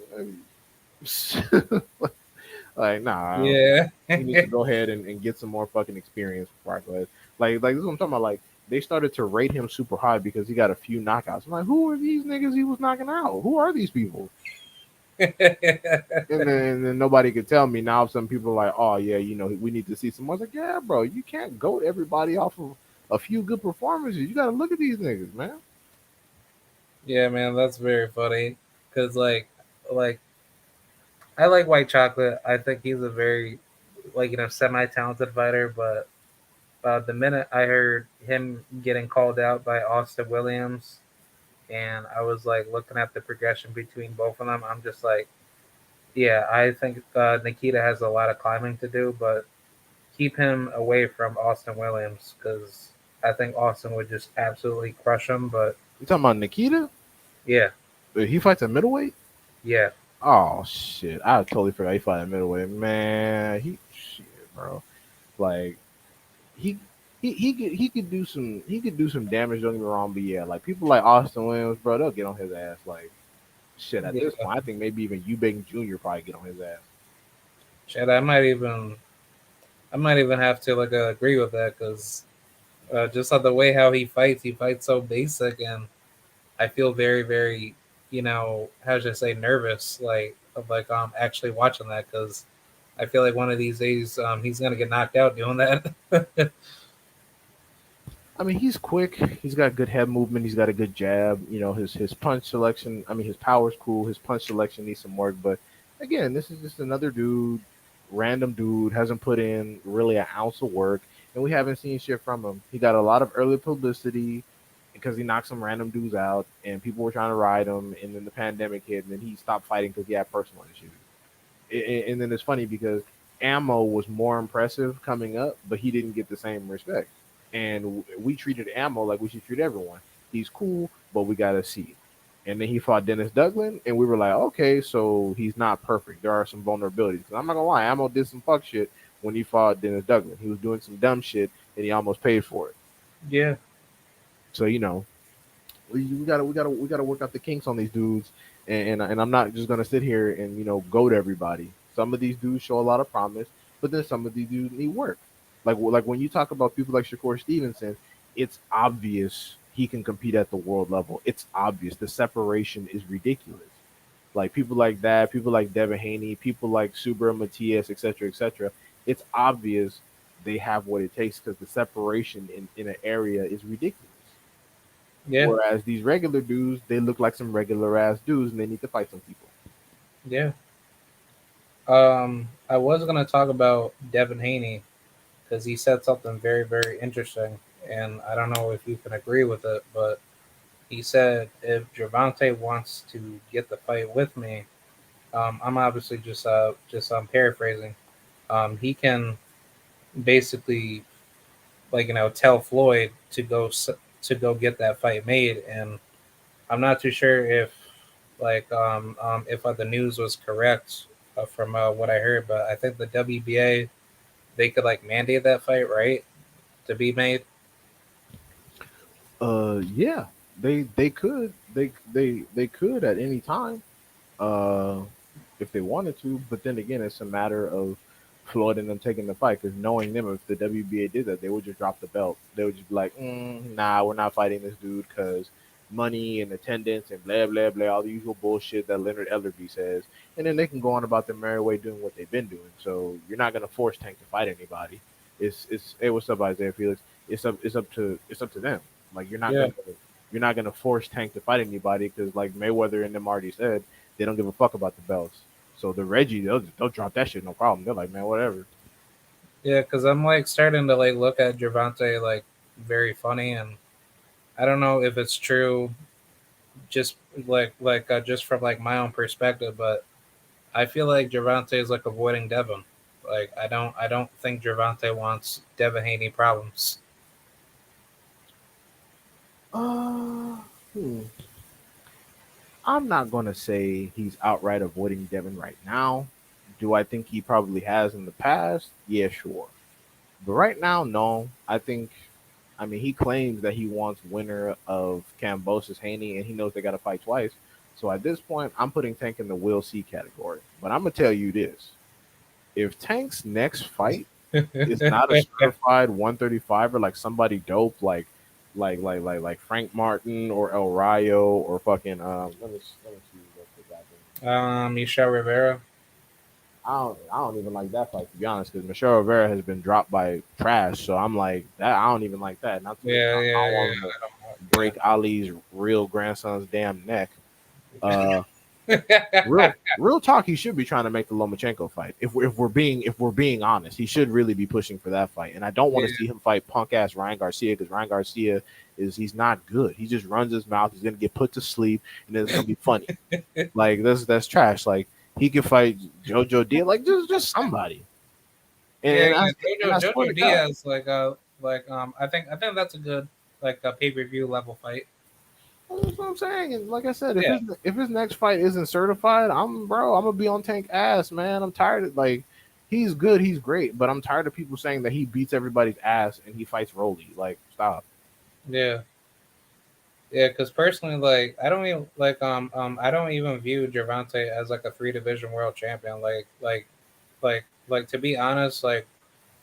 like nah. yeah, He needs to go ahead and get some more fucking experience before I go ahead. Like this is what I'm talking about. Like they started to rate him super high because he got a few knockouts. I'm like, who are these niggas he was knocking out? Who are these people? And then nobody could tell me. Now some people are like, oh yeah, we need to see some. I was like, yeah, bro, you can't goat everybody off of a few good performances. You got to look at these niggas, man. yeah, man, that's very funny. Cause like I like White Chocolate. I think he's a very semi-talented fighter, but the minute I heard him getting called out by Austin Williams, and I was like looking at the progression between both of them, I'm just like, yeah, I think Nikita has a lot of climbing to do, but keep him away from Austin Williams, because I think Austin would just absolutely crush him. But You talking about Nikita? yeah, He fights at middleweight. yeah, Oh shit, I totally forgot he fought at middleweight. Man, shit, bro. Like he he could do some damage. Don't get me wrong, but yeah, like people like Austin Williams, bro, they'll get on his ass. Like shit. At this yeah. point, I think maybe even Eubank Jr. probably get on his ass. Chad, I might even have to agree with that, because just on the way how he fights so basic, and I feel very, very, how should I say, nervous, of actually watching that, because I feel like one of these days he's gonna get knocked out doing that. I mean, he's quick. He's got good head movement. He's got a good jab. His punch selection. I mean, his power's cool. His punch selection needs some work. But again, this is just another dude, random dude, hasn't put in really an ounce of work, and we haven't seen shit from him. He got a lot of early publicity because he knocked some random dudes out, and people were trying to ride him. And then the pandemic hit, and then he stopped fighting because he had personal issues. And then it's funny because Ammo was more impressive coming up, but he didn't get the same respect. And we treated Ammo like we should treat everyone. He's cool, but we gotta see. And then he fought Dennis Duggan, and we were like, okay, so he's not perfect. There are some vulnerabilities. Because I'm not gonna lie, Ammo did some fuck shit when he fought Dennis Duggan. He was doing some dumb shit, and he almost paid for it. Yeah, So we gotta work out the kinks on these dudes, and I'm not just gonna sit here and go to everybody. Some of these dudes show a lot of promise, but then some of these dudes need work. Like when you talk about people like Shakur Stevenson, it's obvious he can compete at the world level. It's obvious the separation is ridiculous. Like people like that, people like Devin Haney, people like Subra Matias, etc., etc. It's obvious they have what it takes because the separation in an area is ridiculous. Yeah, Whereas these regular dudes, they look like some regular ass dudes, and they need to fight some people. yeah. I was gonna talk about Devin Haney because he said something very, very interesting, and I don't know if you can agree with it, but he said if Javante wants to get the fight with me, I'm obviously just paraphrasing. He can basically tell Floyd to go get that fight made, and I'm not too sure if the news was correct from what I heard, but I think the WBA they could like mandate that fight, right, to be made. Yeah, they could they could at any time, uh, if they wanted to. But then again, it's a matter of Floyd and them taking the fight because knowing them, if the WBA did that, they would just drop the belt. They would just be like, "Nah, we're not fighting this dude because money and attendance and blah blah blah, all the usual bullshit that Leonard Ellerby says." And then they can go on about their merry way doing what they've been doing. So you're not gonna force Tank to fight anybody. It's hey, what's up, Isaiah Felix? It's up to them. Like Yeah, you're not gonna force Tank to fight anybody because like Mayweather and them already said they don't give a fuck about the belts. So the Reggie they'll drop that shit no problem. They're like, man, whatever. yeah, because I'm like starting to like look at Javante like very funny, and I don't know if it's true, just just from like my own perspective, but I feel like Javante is like avoiding Devin. Like I don't think Javante wants Devin Haney problems. Uh, hmm. I'm not gonna say he's outright avoiding Devin right now. Do I think he probably has in the past? Yeah, sure. But right now, no. I mean, he claims that he wants winner of Cambosis Haney, and he knows they got to fight twice. So at this point, I'm putting Tank in the will see category. But I'm gonna tell you this: if Tank's next fight is not a certified 135 or like somebody dope, like Frank Martin or El Rayo or fucking let me see what's the guy's name. Michelle Rivera. I don't even like that fight to be honest, because Michelle Rivera has been dropped by trash. So I'm like that. I don't even like that. Not to mention Yeah, I yeah, don't yeah. want him to I don't break Ali's real grandson's damn neck. Uh, know. real talk. He should be trying to make the Lomachenko fight. If we're being honest, he should really be pushing for that fight. And I don't want Yeah, to see him fight punk ass Ryan Garcia because Ryan Garcia he's not good. He just runs his mouth. He's gonna get put to sleep, and then it's gonna be funny. Like that's trash. Like he could fight JoJo Diaz, like just somebody. yeah, And yeah. I swear to Jojo God, Diaz, I think that's a good like a pay per view level fight. that's what I'm saying. And like I said, Yeah, if his next fight isn't certified, I'm gonna be on Tank ass, man. I'm tired of like he's good, he's great, but I'm tired of people saying that he beats everybody's ass and he fights Rolly. Like stop. yeah, yeah. Because personally, like I don't even view Gervonta as like a three division world champion. Like to be honest, like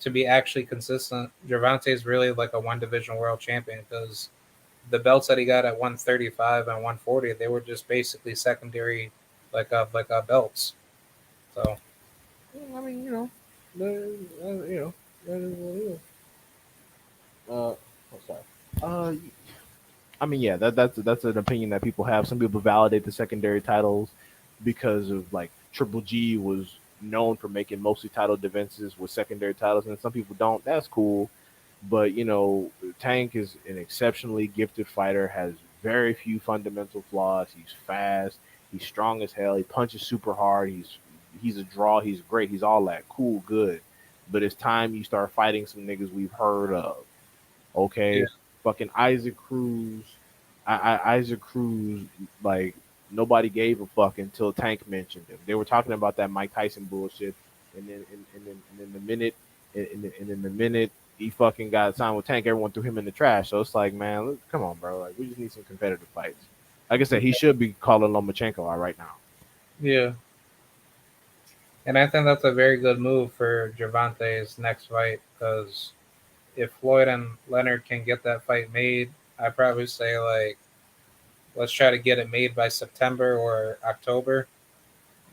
to be actually consistent, Gervonta is really like a one division world champion because the belts that he got at 135 and 140, they were just basically secondary, belts. So I mean, you know, that is what it is. Oh, sorry. Uh, I mean, yeah, that's an opinion that people have. Some people validate the secondary titles because of like Triple G was known for making mostly title defenses with secondary titles, and some people don't. That's cool, but Tank is an exceptionally gifted fighter. Has very few fundamental flaws. He's fast. He's strong as hell. He punches super hard. He's a draw. He's great. He's all that cool, good. But it's time you start fighting some niggas we've heard of. yeah, Okay, fucking Isaac Cruz. Isaac Cruz, like nobody gave a fuck until Tank mentioned him. They were talking about that Mike Tyson bullshit, and then the minute, and then the minute he fucking got signed with Tank, everyone threw him in the trash. So it's like, man, come on, bro. Like we just need some competitive fights. Like I said, he should be calling Lomachenko out right now. yeah. And I think that's a very good move for Gervonta's next fight because if Floyd and Leonard can get that fight made, I probably say like let's try to get it made by September or October.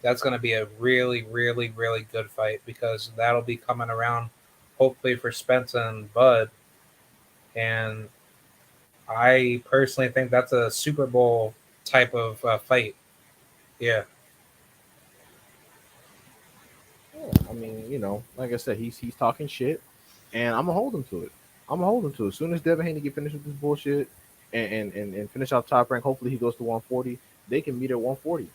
That's going to be a really, really, really good fight because that'll be coming around, hopefully for Spence and Bud. And I personally think that's a Super Bowl type of fight. Yeah. Yeah, I mean, like I said, he's talking shit, and I'm gonna hold him to it. I'm gonna hold him to it. As soon as Devin Haney get finished with this bullshit and finish off Top Rank, hopefully he goes to 140. They can meet at 140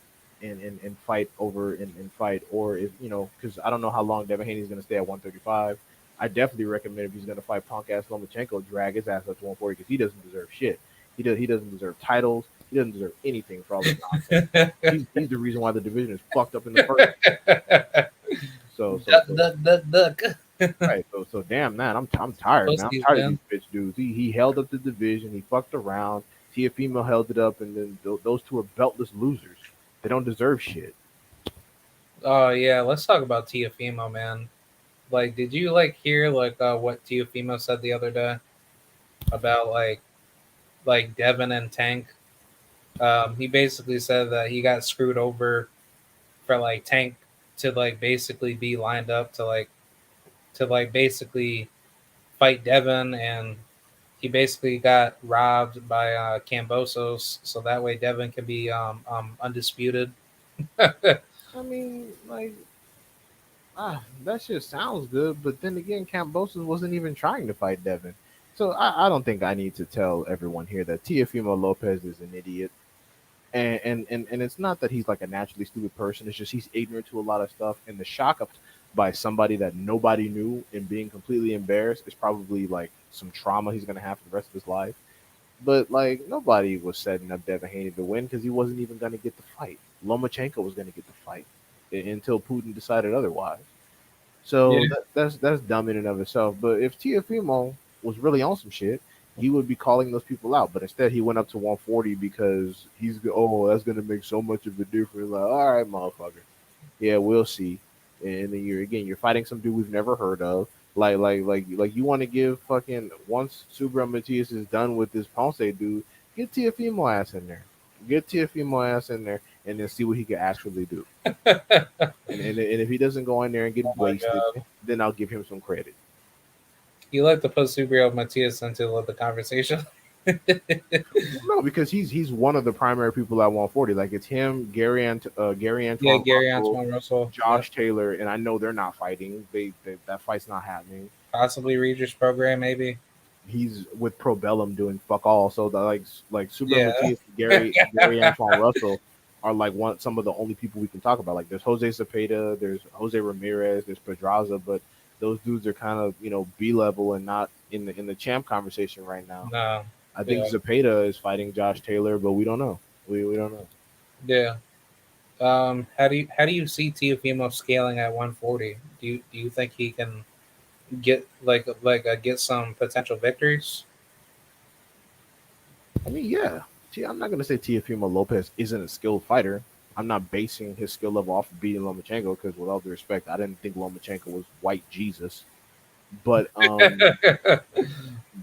and fight over and fight, or if because I don't know how long Devin Haney's gonna stay at 135. I definitely recommend if he's gonna fight punk ass Lomachenko, drag his ass up to 140 because he doesn't deserve shit. He doesn't deserve titles. He doesn't deserve anything for all this nonsense. He's the reason why the division is fucked up in the first. Duck. Right. So damn man, I'm tired, man. I'm Pussies, tired of man. these bitch dudes. He held up the division. He fucked around. Tiafimo held it up, and then those two are beltless losers. They don't deserve shit. Oh yeah, let's talk about Tiafimo, man. Like, did you hear what Tiafimo said the other day about Devin and Tank? He basically said that he got screwed over for Tank to basically be lined up to basically fight Devin, and he basically got robbed by Cambosos, so that way Devin can be undisputed. I mean, like, that shit sounds good, but then again, Cambosis wasn't even trying to fight Devin. So I don't think I need to tell everyone here that Tiafimo Lopez is an idiot. And it's not that he's like a naturally stupid person. It's just he's ignorant to a lot of stuff, and the shock of by somebody that nobody knew and being completely embarrassed is probably like some trauma he's gonna have for the rest of his life. But like nobody was setting up Devin Haney to win because he wasn't even gonna get the fight. Lomachenko was gonna get the fight until Putin decided otherwise. So Yeah. that's dumb in and of itself. But if Tiafimo was really on some shit, he would be calling those people out. But instead, he went up to 140 because that's gonna make so much of a difference. Like, all right, motherfucker, yeah, we'll see. And then you're fighting some dude we've never heard of. Like you want to give fucking once Subra Matias is done with this Ponce dude, get Tiafimo ass in there. Get Tiafimo ass in there and then see what he can actually do. And if he doesn't go in there and get Oh my wasted, god. then I'll give him some credit. You like to put Subriel Matias into the conversation? No, because he's one of the primary people at 140. Like it's him, Gary Yeah, Antoine Gary Russell, Antoine Russell. Yeah. Josh Taylor, and I know they're not fighting. That fight's not happening. Possibly Regis program, maybe. He's with Probellum doing fuck all. So the like Super Yeah. Matias, Gary Antoine Russell are like some of the only people we can talk about. Like there's Jose Cepeda, there's Jose Ramirez, there's Pedraza, but those dudes are kind of B level and not in the champ conversation right now. No. I think Yeah. Zepeda is fighting Josh Taylor, but we don't know. We don't know. Yeah. How do you see Teofimo scaling at 140? Do you think he can get get some potential victories? I mean, yeah. I'm not gonna say Teofimo Lopez isn't a skilled fighter. I'm not basing his skill level off of beating Lomachenko because, with all due respect, I didn't think Lomachenko was white Jesus. But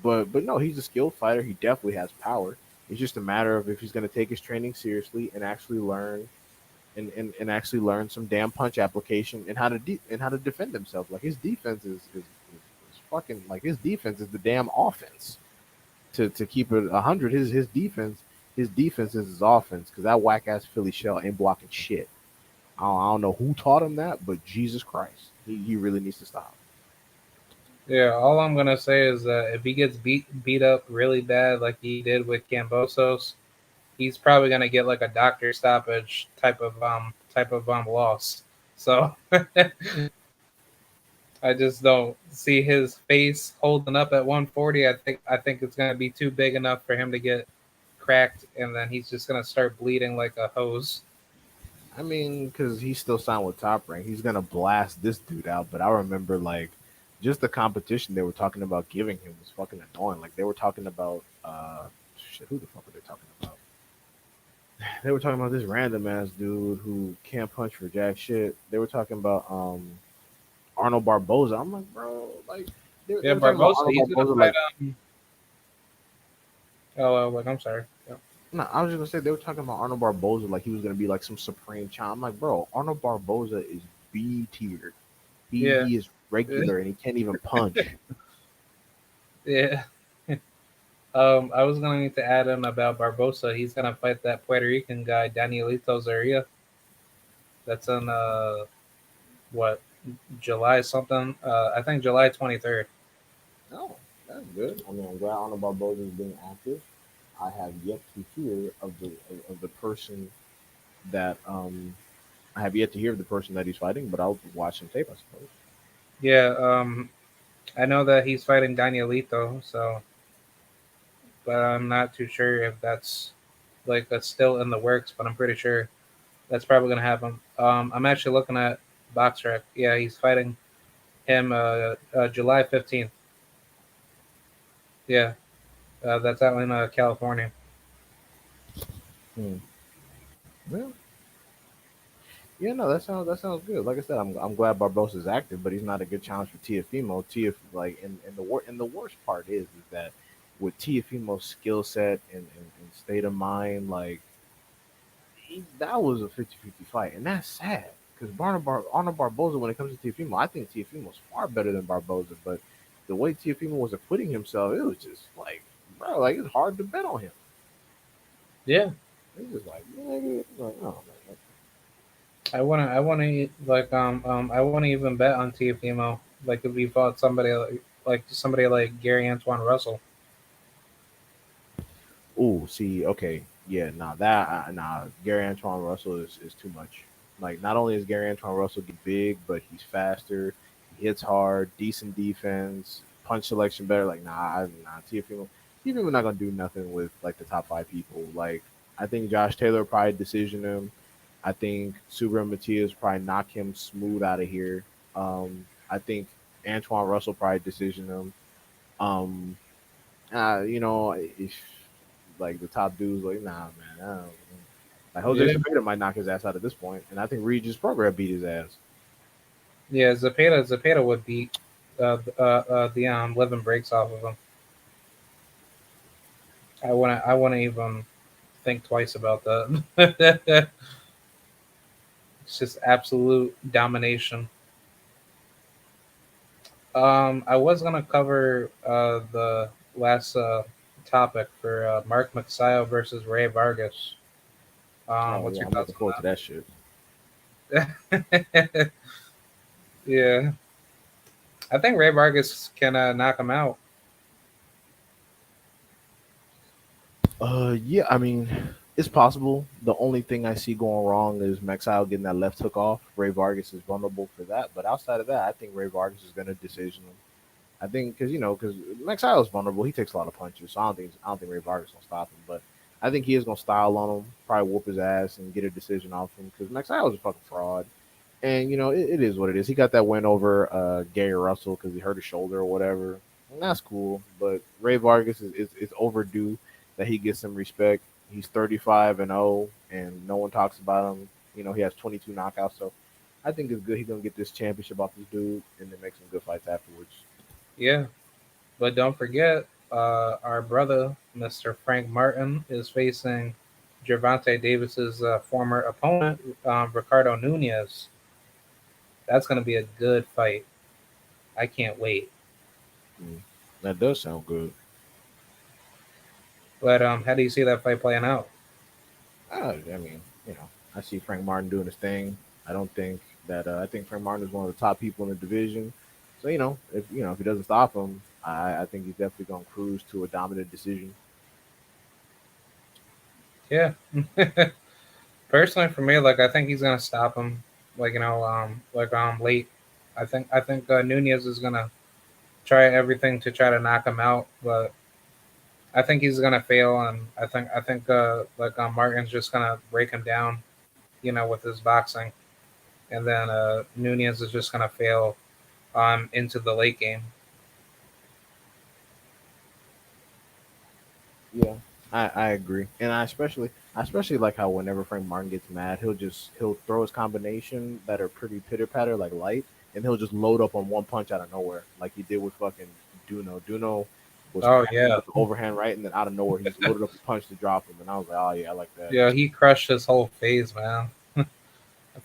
but no, he's a skilled fighter. He definitely has power. It's just a matter of if he's going to take his training seriously and actually learn and actually learn some damn punch application and how to defend himself. Like his defense is fucking like his defense is the damn offense. To keep it 100, his defense is his offense because that whack ass Philly shell ain't blocking shit. I don't know who taught him that, but Jesus Christ, he really needs to stop. Yeah, all I'm gonna say is that if he gets beat up really bad like he did with Cambosos, he's probably gonna get like a doctor stoppage type of loss. So I just don't see his face holding up at 140. I think it's gonna be too big enough for him to get cracked, and then he's just gonna start bleeding like a hose. I mean, because he's still signed with Top Rank, he's gonna blast this dude out. But I remember like just the competition they were talking about giving him was fucking annoying. Like they were talking about shit. Who the fuck were they talking about? They were talking about this random ass dude who can't punch for jack shit. They were talking about Arnold Barboza. I'm like, bro, like they Yeah, were talking about Barbosa, Arnold he's gonna Barboza. fight. Like Oh, I'm sorry. Yeah. No, I was just gonna say they were talking about Arnold Barboza like he was gonna be like some supreme champ. I'm like, bro, Arnold Barboza is B tier. Yeah, He is regular and he can't even punch. yeah. I was gonna need to add in about Barbosa. He's gonna fight that Puerto Rican guy, Danielito Zaria. That's in what July something. I think July 23rd. No, that's good. I mean, I'm glad Arnold Barboza is being active. I have yet to hear of the person that I have yet to hear of the person that he's fighting, but I'll watch some tape, I suppose. Yeah. I know that he's fighting Danielito, so but I'm not too sure if that's like that's still in the works. But I'm pretty sure that's probably gonna happen. I'm actually looking at BoxRec. Yeah, he's fighting him July 15th. Yeah, that's out in California. Hmm. Yeah, yeah, no, that sounds good. Like I said, I'm glad Barbosa's active, but he's not a good challenge for Tiafimo. Tiaf like and the worst part is that with Tiafimo's skill set and state of mind, like that was a 50-50 fight, and that's sad because Arnold Barboza, when it comes to Tiafimo, I think Tiafimo's far better than Barboza, but the way Tiafimo was acquitting himself, it was just like, bro, like it's hard to bet on him. Yeah, It's just like, nigga, like, oh man, I wanna even bet on Tiafimo. Like if we fought somebody like Gary Antoine Russell. ooh, see, okay, yeah, nah, Gary Antoine Russell is too much. Like, not only is Gary Antoine Russell get big, but he's faster, he hits hard, decent defense, punch selection better. Like, Tiafimo not gonna do nothing with like the top five people. Like, I think Josh Taylor probably decision him. I think Subra Matias probably knock him smooth out of here. I think Antoine Russell probably decision him. Um, if like the top dudes like, nah, man, I don't, like Jose Yeah, Cepeda might knock his ass out at this point, and I think Regis Prograis beat his ass. yeah. Zapata would beat the living breaks off of him. I wanna even think twice about that. It's just absolute domination. I was gonna cover the last topic for Mark Messiah versus Ray Vargas. Oh What's yeah, your I'm looking thoughts forward to that shit. on that? Yeah, I think Ray Vargas can knock him out. Yeah, I mean, it's possible. The only thing I see going wrong is Maxile getting that left hook off. Ray Vargas is vulnerable for that, but outside of that, I think Ray Vargas is going to decision him. I think because Maxile is vulnerable, he takes a lot of punches, so I don't think Ray Vargas will stop him, but I think he is gonna style on him, probably whoop his ass and get a decision off him because Maxile is a fucking fraud. And it is what it is. He got that win over Gary Russell because he hurt his shoulder or whatever. And that's cool. But Ray Vargas is overdue that he gets some respect. He's 35-0, and no one talks about him. He has 22 knockouts. So I think it's good he's gonna get this championship off this dude and then make some good fights afterwards. Yeah, but don't forget, our brother Mr. Frank Martin is facing Gervonta Davis's former opponent, Ricardo Nunez. That's gonna be a good fight. I can't wait. Mm. That does sound good. But how do you see that fight playing out? I mean, I see Frank Martin doing his thing. I don't think that I think Frank Martin is one of the top people in the division. So if he doesn't stop him, I think he's definitely going to cruise to a dominant decision. Yeah. Personally, for me, like I think he's gonna stop him. Like late. I think Nunez is gonna try everything to try to knock him out, but I think he's gonna fail, and I think Martin's just gonna break him down, with his boxing, and then Nunez is just gonna fail into the late game. Yeah, I agree, and I especially like how whenever Frank Martin gets mad, he'll throw his combination that are pretty pitter patter like light, and he'll just load up on one punch out of nowhere, like he did with fucking Duno. Duno was Oh cracking yeah, with the overhand right, and then out of nowhere he just loaded up a punch to drop him, and I was like, oh yeah, I like that. yeah. He crushed his whole face, man. I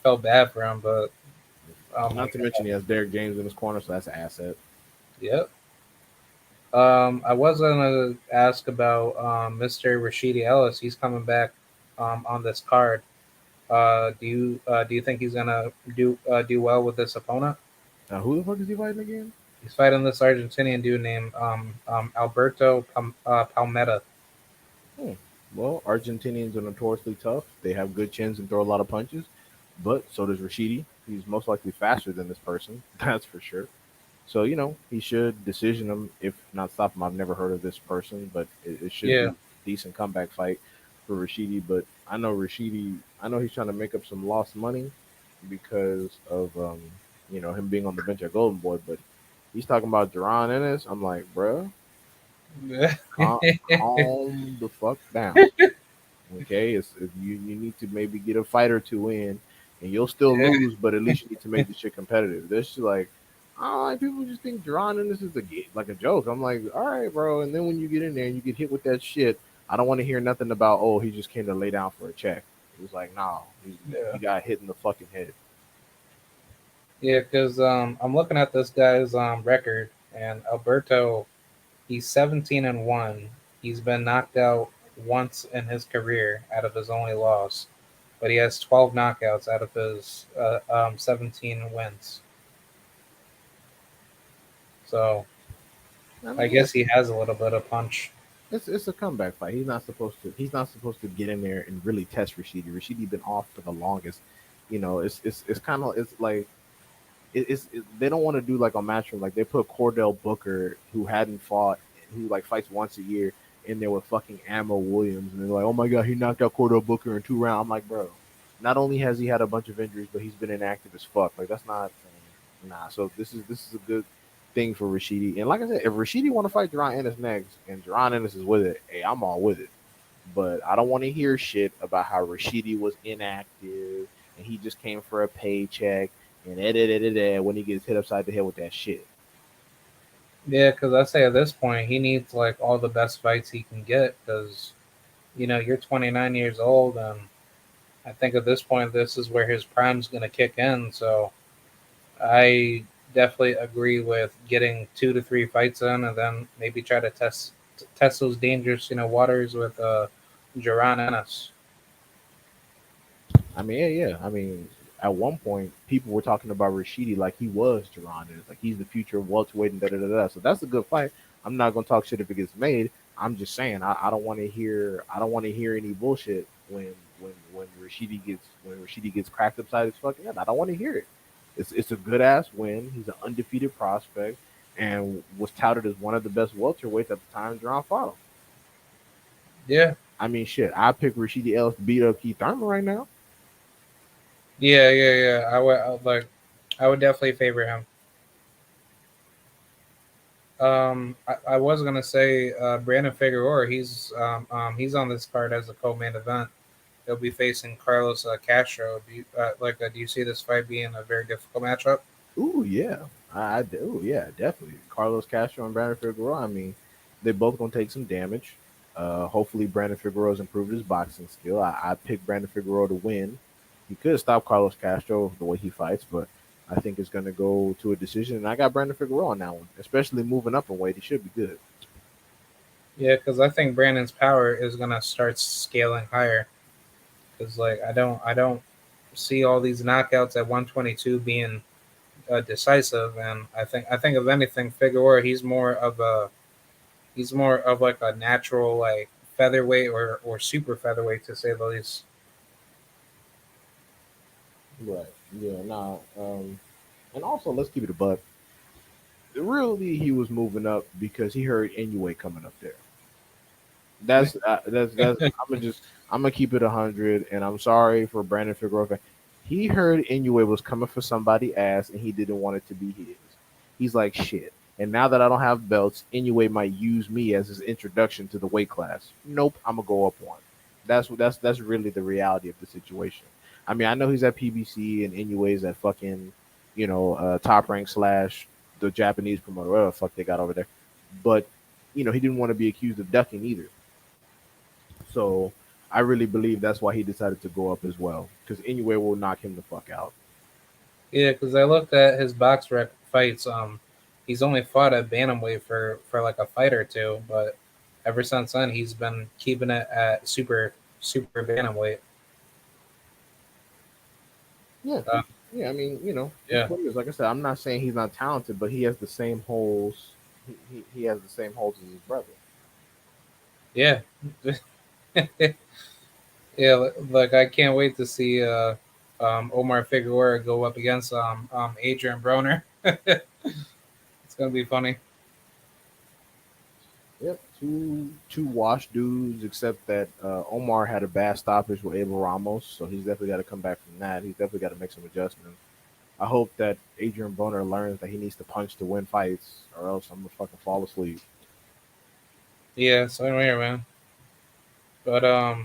felt bad for him, but oh my Not to mention god. he has Derek James in his corner, so that's an asset. Yep. I was gonna ask about Mr. Rashidi Ellis. He's coming back on this card. Do you think he's gonna do well with this opponent? Who the fuck is he fighting again? He's fighting this Argentinian dude named Alberto Palmetta. Hmm. Well, Argentinians are notoriously tough. They have good chins and throw a lot of punches, but so does Rashidi. He's most likely faster than this person, that's for sure. So he should decision him if not stop him. I've never heard of this person, but it should be Yeah, a decent comeback fight for Rashidi. But I know Rashidi. I know he's trying to make up some lost money because of him being on the bench at Golden Boy. But he's talking about Duran Ennis. I'm like, bruh, yeah, calm the fuck down. Okay, you need to maybe get a fight or two in, and you'll still lose, but at least you need to make this shit competitive. This shit like, I don't like people just think drawing in this is like a joke. I'm like, all right, bro. And then when you get in there and you get hit with that shit, I don't want to hear nothing about he just came to lay down for a check. It was like, nah, he yeah. got hit in the fucking head. Yeah, because I'm looking at this guy's record, and Alberto, he's 17-1. He's been knocked out once in his career out of his only loss, but he has 12 knockouts out of his 17 wins. So I I mean, yeah, guess he has a little bit of punch. it's a comeback fight. He's not supposed to get in there and really test Rashidi. Rashidi been off for the longest. It's kind of it's like they don't want to do like a matchroom. Like they put Cordell Booker, who hadn't fought, who like fights once a year, in there with fucking Ammo Williams, and they're like, oh my god, he knocked out Cordell Booker in 2 rounds. I'm like, bro, not only has he had a bunch of injuries, but he's been inactive as fuck. Like that's not nah. So this is a good thing for Rashidi. And like I said, if Rashidi want to fight Duran Ennis next, and Duran Ennis is with it, hey, I'm all with it. But I don't want to hear shit about how Rashidi was inactive and he just came for a paycheck and when he gets hit upside the head with that shit. Yeah, because I say at this point he needs like all the best fights he can get because you're 29 years old, and I think at this point this is where his prime's going to kick in. So I definitely agree with getting 2 to 3 fights in, and then maybe try to test those dangerous waters with Jaron Ennis. I mean, yeah. I mean, at one point, people were talking about Rashidi like he was Duran. It's like he's the future of welterweight and da da da da. So that's a good fight. I'm not gonna talk shit if it gets made. I'm just saying I don't want to hear any bullshit when Rashidi gets cracked upside his fucking head. I don't want to hear it. It's a good ass win. He's an undefeated prospect and was touted as one of the best welterweights at the time Duran fought him. Yeah, I mean, shit. I pick Rashidi Ellis to beat up Keith Thurman right now. yeah. I would definitely favor him. I was gonna say Brandon Figueroa. He's on this card as a co-main event. He'll be facing Carlos Castro. Do you see this fight being a very difficult matchup? Ooh, yeah. I do. Yeah, definitely. Carlos Castro and Brandon Figueroa. I mean, they both gonna take some damage. Hopefully, Brandon Figueroa's improved his boxing skill. I picked Brandon Figueroa to win. He could stop Carlos Castro the way he fights, but I think it's gonna go to a decision. And I got Brandon Figueroa on that one, especially moving up in weight. He should be good. Yeah, because I think Brandon's power is gonna start scaling higher. Because I don't see all these knockouts at 122 being decisive, and I think if anything, Figueroa he's more of like a natural like featherweight or super featherweight to say the least. Right. Yeah. Nah. And also, let's keep it a buck. Really, he was moving up because he heard Inoue coming up there. That's. I'm gonna keep it 100, and I'm sorry for Brandon Figueroa. He heard Inoue was coming for somebody ass, and he didn't want it to be his. He's like shit. And now that I don't have belts, Inoue might use me as his introduction to the weight class. Nope, I'm gonna go up one. That's really the reality of the situation. I mean, I know he's at PBC and Inoue's at fucking, Top Rank slash the Japanese promoter, whatever the fuck they got over there. But he didn't want to be accused of ducking either. So I really believe that's why he decided to go up as well, because anywhere will knock him the fuck out. Yeah, because I looked at his box rec fights. He's only fought at bantamweight for like a fight or two, but ever since then he's been keeping it at super bantamweight. Yeah, Uh, yeah. I mean, yeah, like I said, I'm not saying he's not talented, but he has the same holes. He has the same holes as his brother. yeah, yeah. Like I can't wait to see Omar Figueroa go up against Adrian Broner. It's gonna be funny. Yep, two wash dudes, except that Omar had a bad stoppage with Abel Ramos, so he's definitely got to come back from that. He's definitely got to make some adjustments. I hope that Adrian Boner learns that he needs to punch to win fights, or else I'm gonna fucking fall asleep. Yeah, same here, man. But I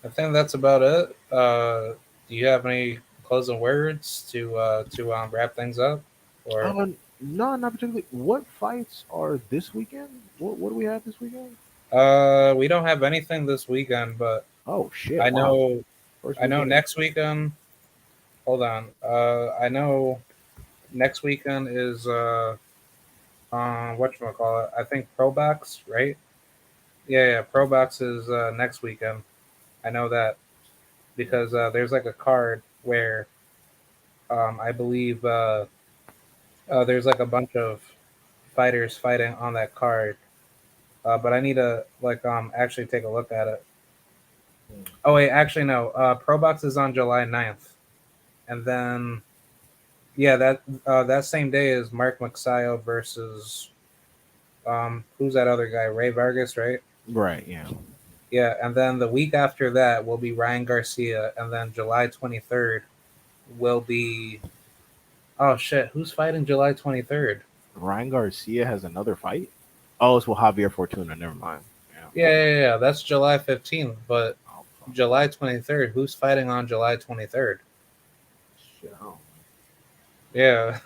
think that's about it. Do you have any closing words to wrap things up, or No, not particularly. What fights are this weekend? What do we have this weekend? we don't have anything this weekend, but Oh shit! I Wow, know first I know weekend. next weekend. Hold on. I know next weekend is whatchamacallit? I think Pro Box, right? Yeah, Pro Box is next weekend. I know that because there's like a card where I believe there's like a bunch of fighters fighting on that card. But I need to like actually take a look at it. Oh wait, actually no. Pro Box is on July 9th. And then yeah, that same day is Mark Maxio versus who's that other guy? Ray Vargas, right? Right. Yeah. Yeah, and then the week after that will be Ryan Garcia, and then July 23rd will be oh shit, who's fighting July 23rd? Ryan Garcia has another fight. Oh, it's with Javier Fortuna. Never mind. Yeah. Yeah, that's July 15th, but Oh fuck. July 23rd, who's fighting on July 23rd? Shit. Oh. Yeah.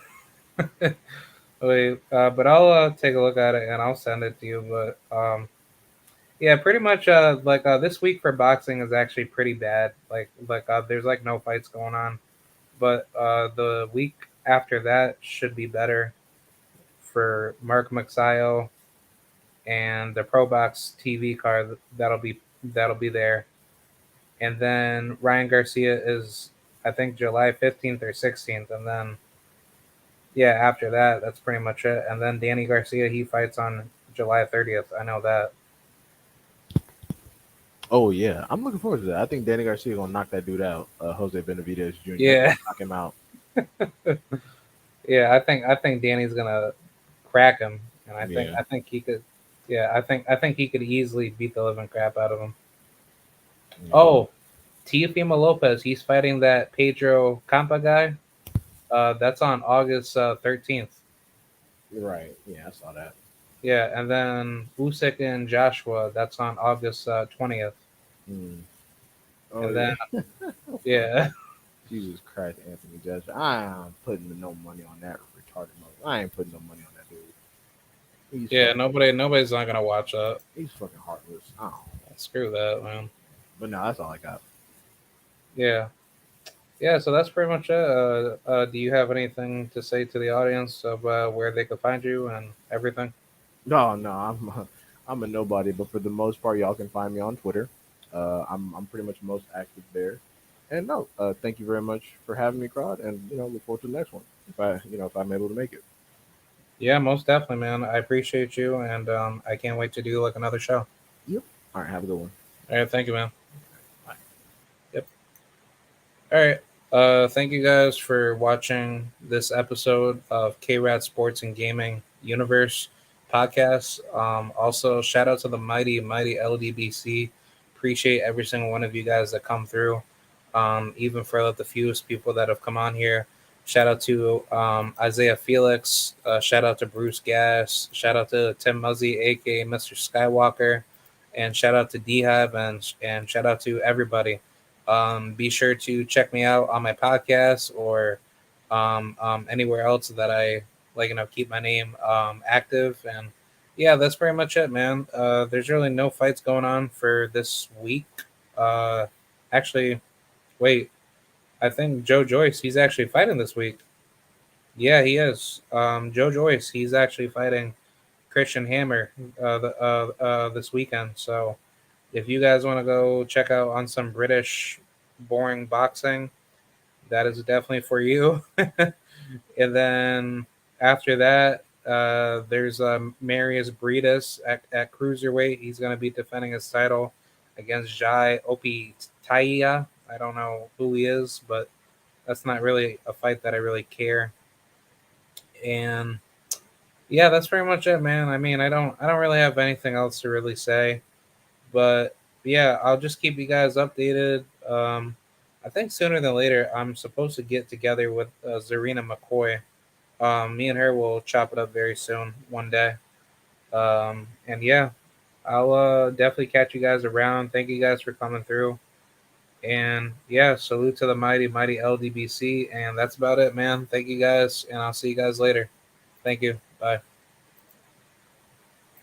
Wait, but I'll take a look at it and I'll send it to you. But yeah, pretty much like this week for boxing is actually pretty bad. Like there's like no fights going on, but the week after that should be better for Mark Maxio and the Pro Box TV card that'll be there, and then Ryan Garcia is I think July 15th or 16th, and then yeah, after that, that's pretty much it. And then Danny Garcia, he fights on July 30th. I know that. Oh yeah, I'm looking forward to that. I think Danny Garcia gonna knock that dude out. Jose Benavidez Jr. Yeah, Knock him out. yeah. I think Danny's gonna crack him, and I think Yeah. I think he could. Yeah, I think he could easily beat the living crap out of him. Yeah. Oh, Teofimo Lopez, he's fighting that Pedro Campa guy. That's on August 13th. You're right. Yeah, I saw that. Yeah, and then Usyk and Joshua, that's on August 20th. Mm. Oh And yeah. then yeah, Jesus Christ, Anthony Joshua. I ain't putting no money on that retarded mother. I ain't putting no money on that dude. He's yeah. fucking, Nobody's not gonna watch that. he's fucking heartless. I don't know. Screw that, man. But no, that's all I got. Yeah. Yeah, so that's pretty much it. Do you have anything to say to the audience of where they could find you and everything? No, no, I'm a nobody. But for the most part, y'all can find me on Twitter. I'm pretty much most active there. And no, thank you very much for having me, Krod, and look forward to the next one. If I'm able to make it. Yeah, most definitely, man. I appreciate you, and I can't wait to do like another show. Yep. All right, have a good one. All right, thank you, man. Bye. Yep. All right. Thank you guys for watching this episode of K-Rat Sports and Gaming Universe podcast. Also, shout out to the mighty LDBC. Appreciate every single one of you guys that come through. Even for the fewest people that have come on here. Shout out to Isaiah Felix. Shout out to Bruce Gass. Shout out to Tim Muzzy, aka Mr. Skywalker, and shout out to D Hab and shout out to everybody. Be sure to check me out on my podcast or anywhere else that I keep my name active, and yeah, that's pretty much it, man. There's really no fights going on for this week. Uh, actually, wait, I think Joe Joyce, he's actually fighting this week. Yeah, he is. Joe Joyce, he's actually fighting Christian Hammer this weekend. So if you guys want to go check out on some British boring boxing, that is definitely for you. And then after that, there's Marius Briedis at cruiserweight. He's going to be defending his title against Jai Opetaia. I don't know who he is, but that's not really a fight that I really care. And yeah, that's pretty much it, man. I mean, I don't really have anything else to really say, but yeah, I'll just keep you guys updated. I think sooner than later, I'm supposed to get together with Zarina McCoy. Me and her will chop it up very soon, one day. And yeah, I'll definitely catch you guys around. Thank you guys for coming through. And yeah, salute to the mighty, mighty LDBC. And that's about it, man. Thank you guys, and I'll see you guys later. Thank you. Bye.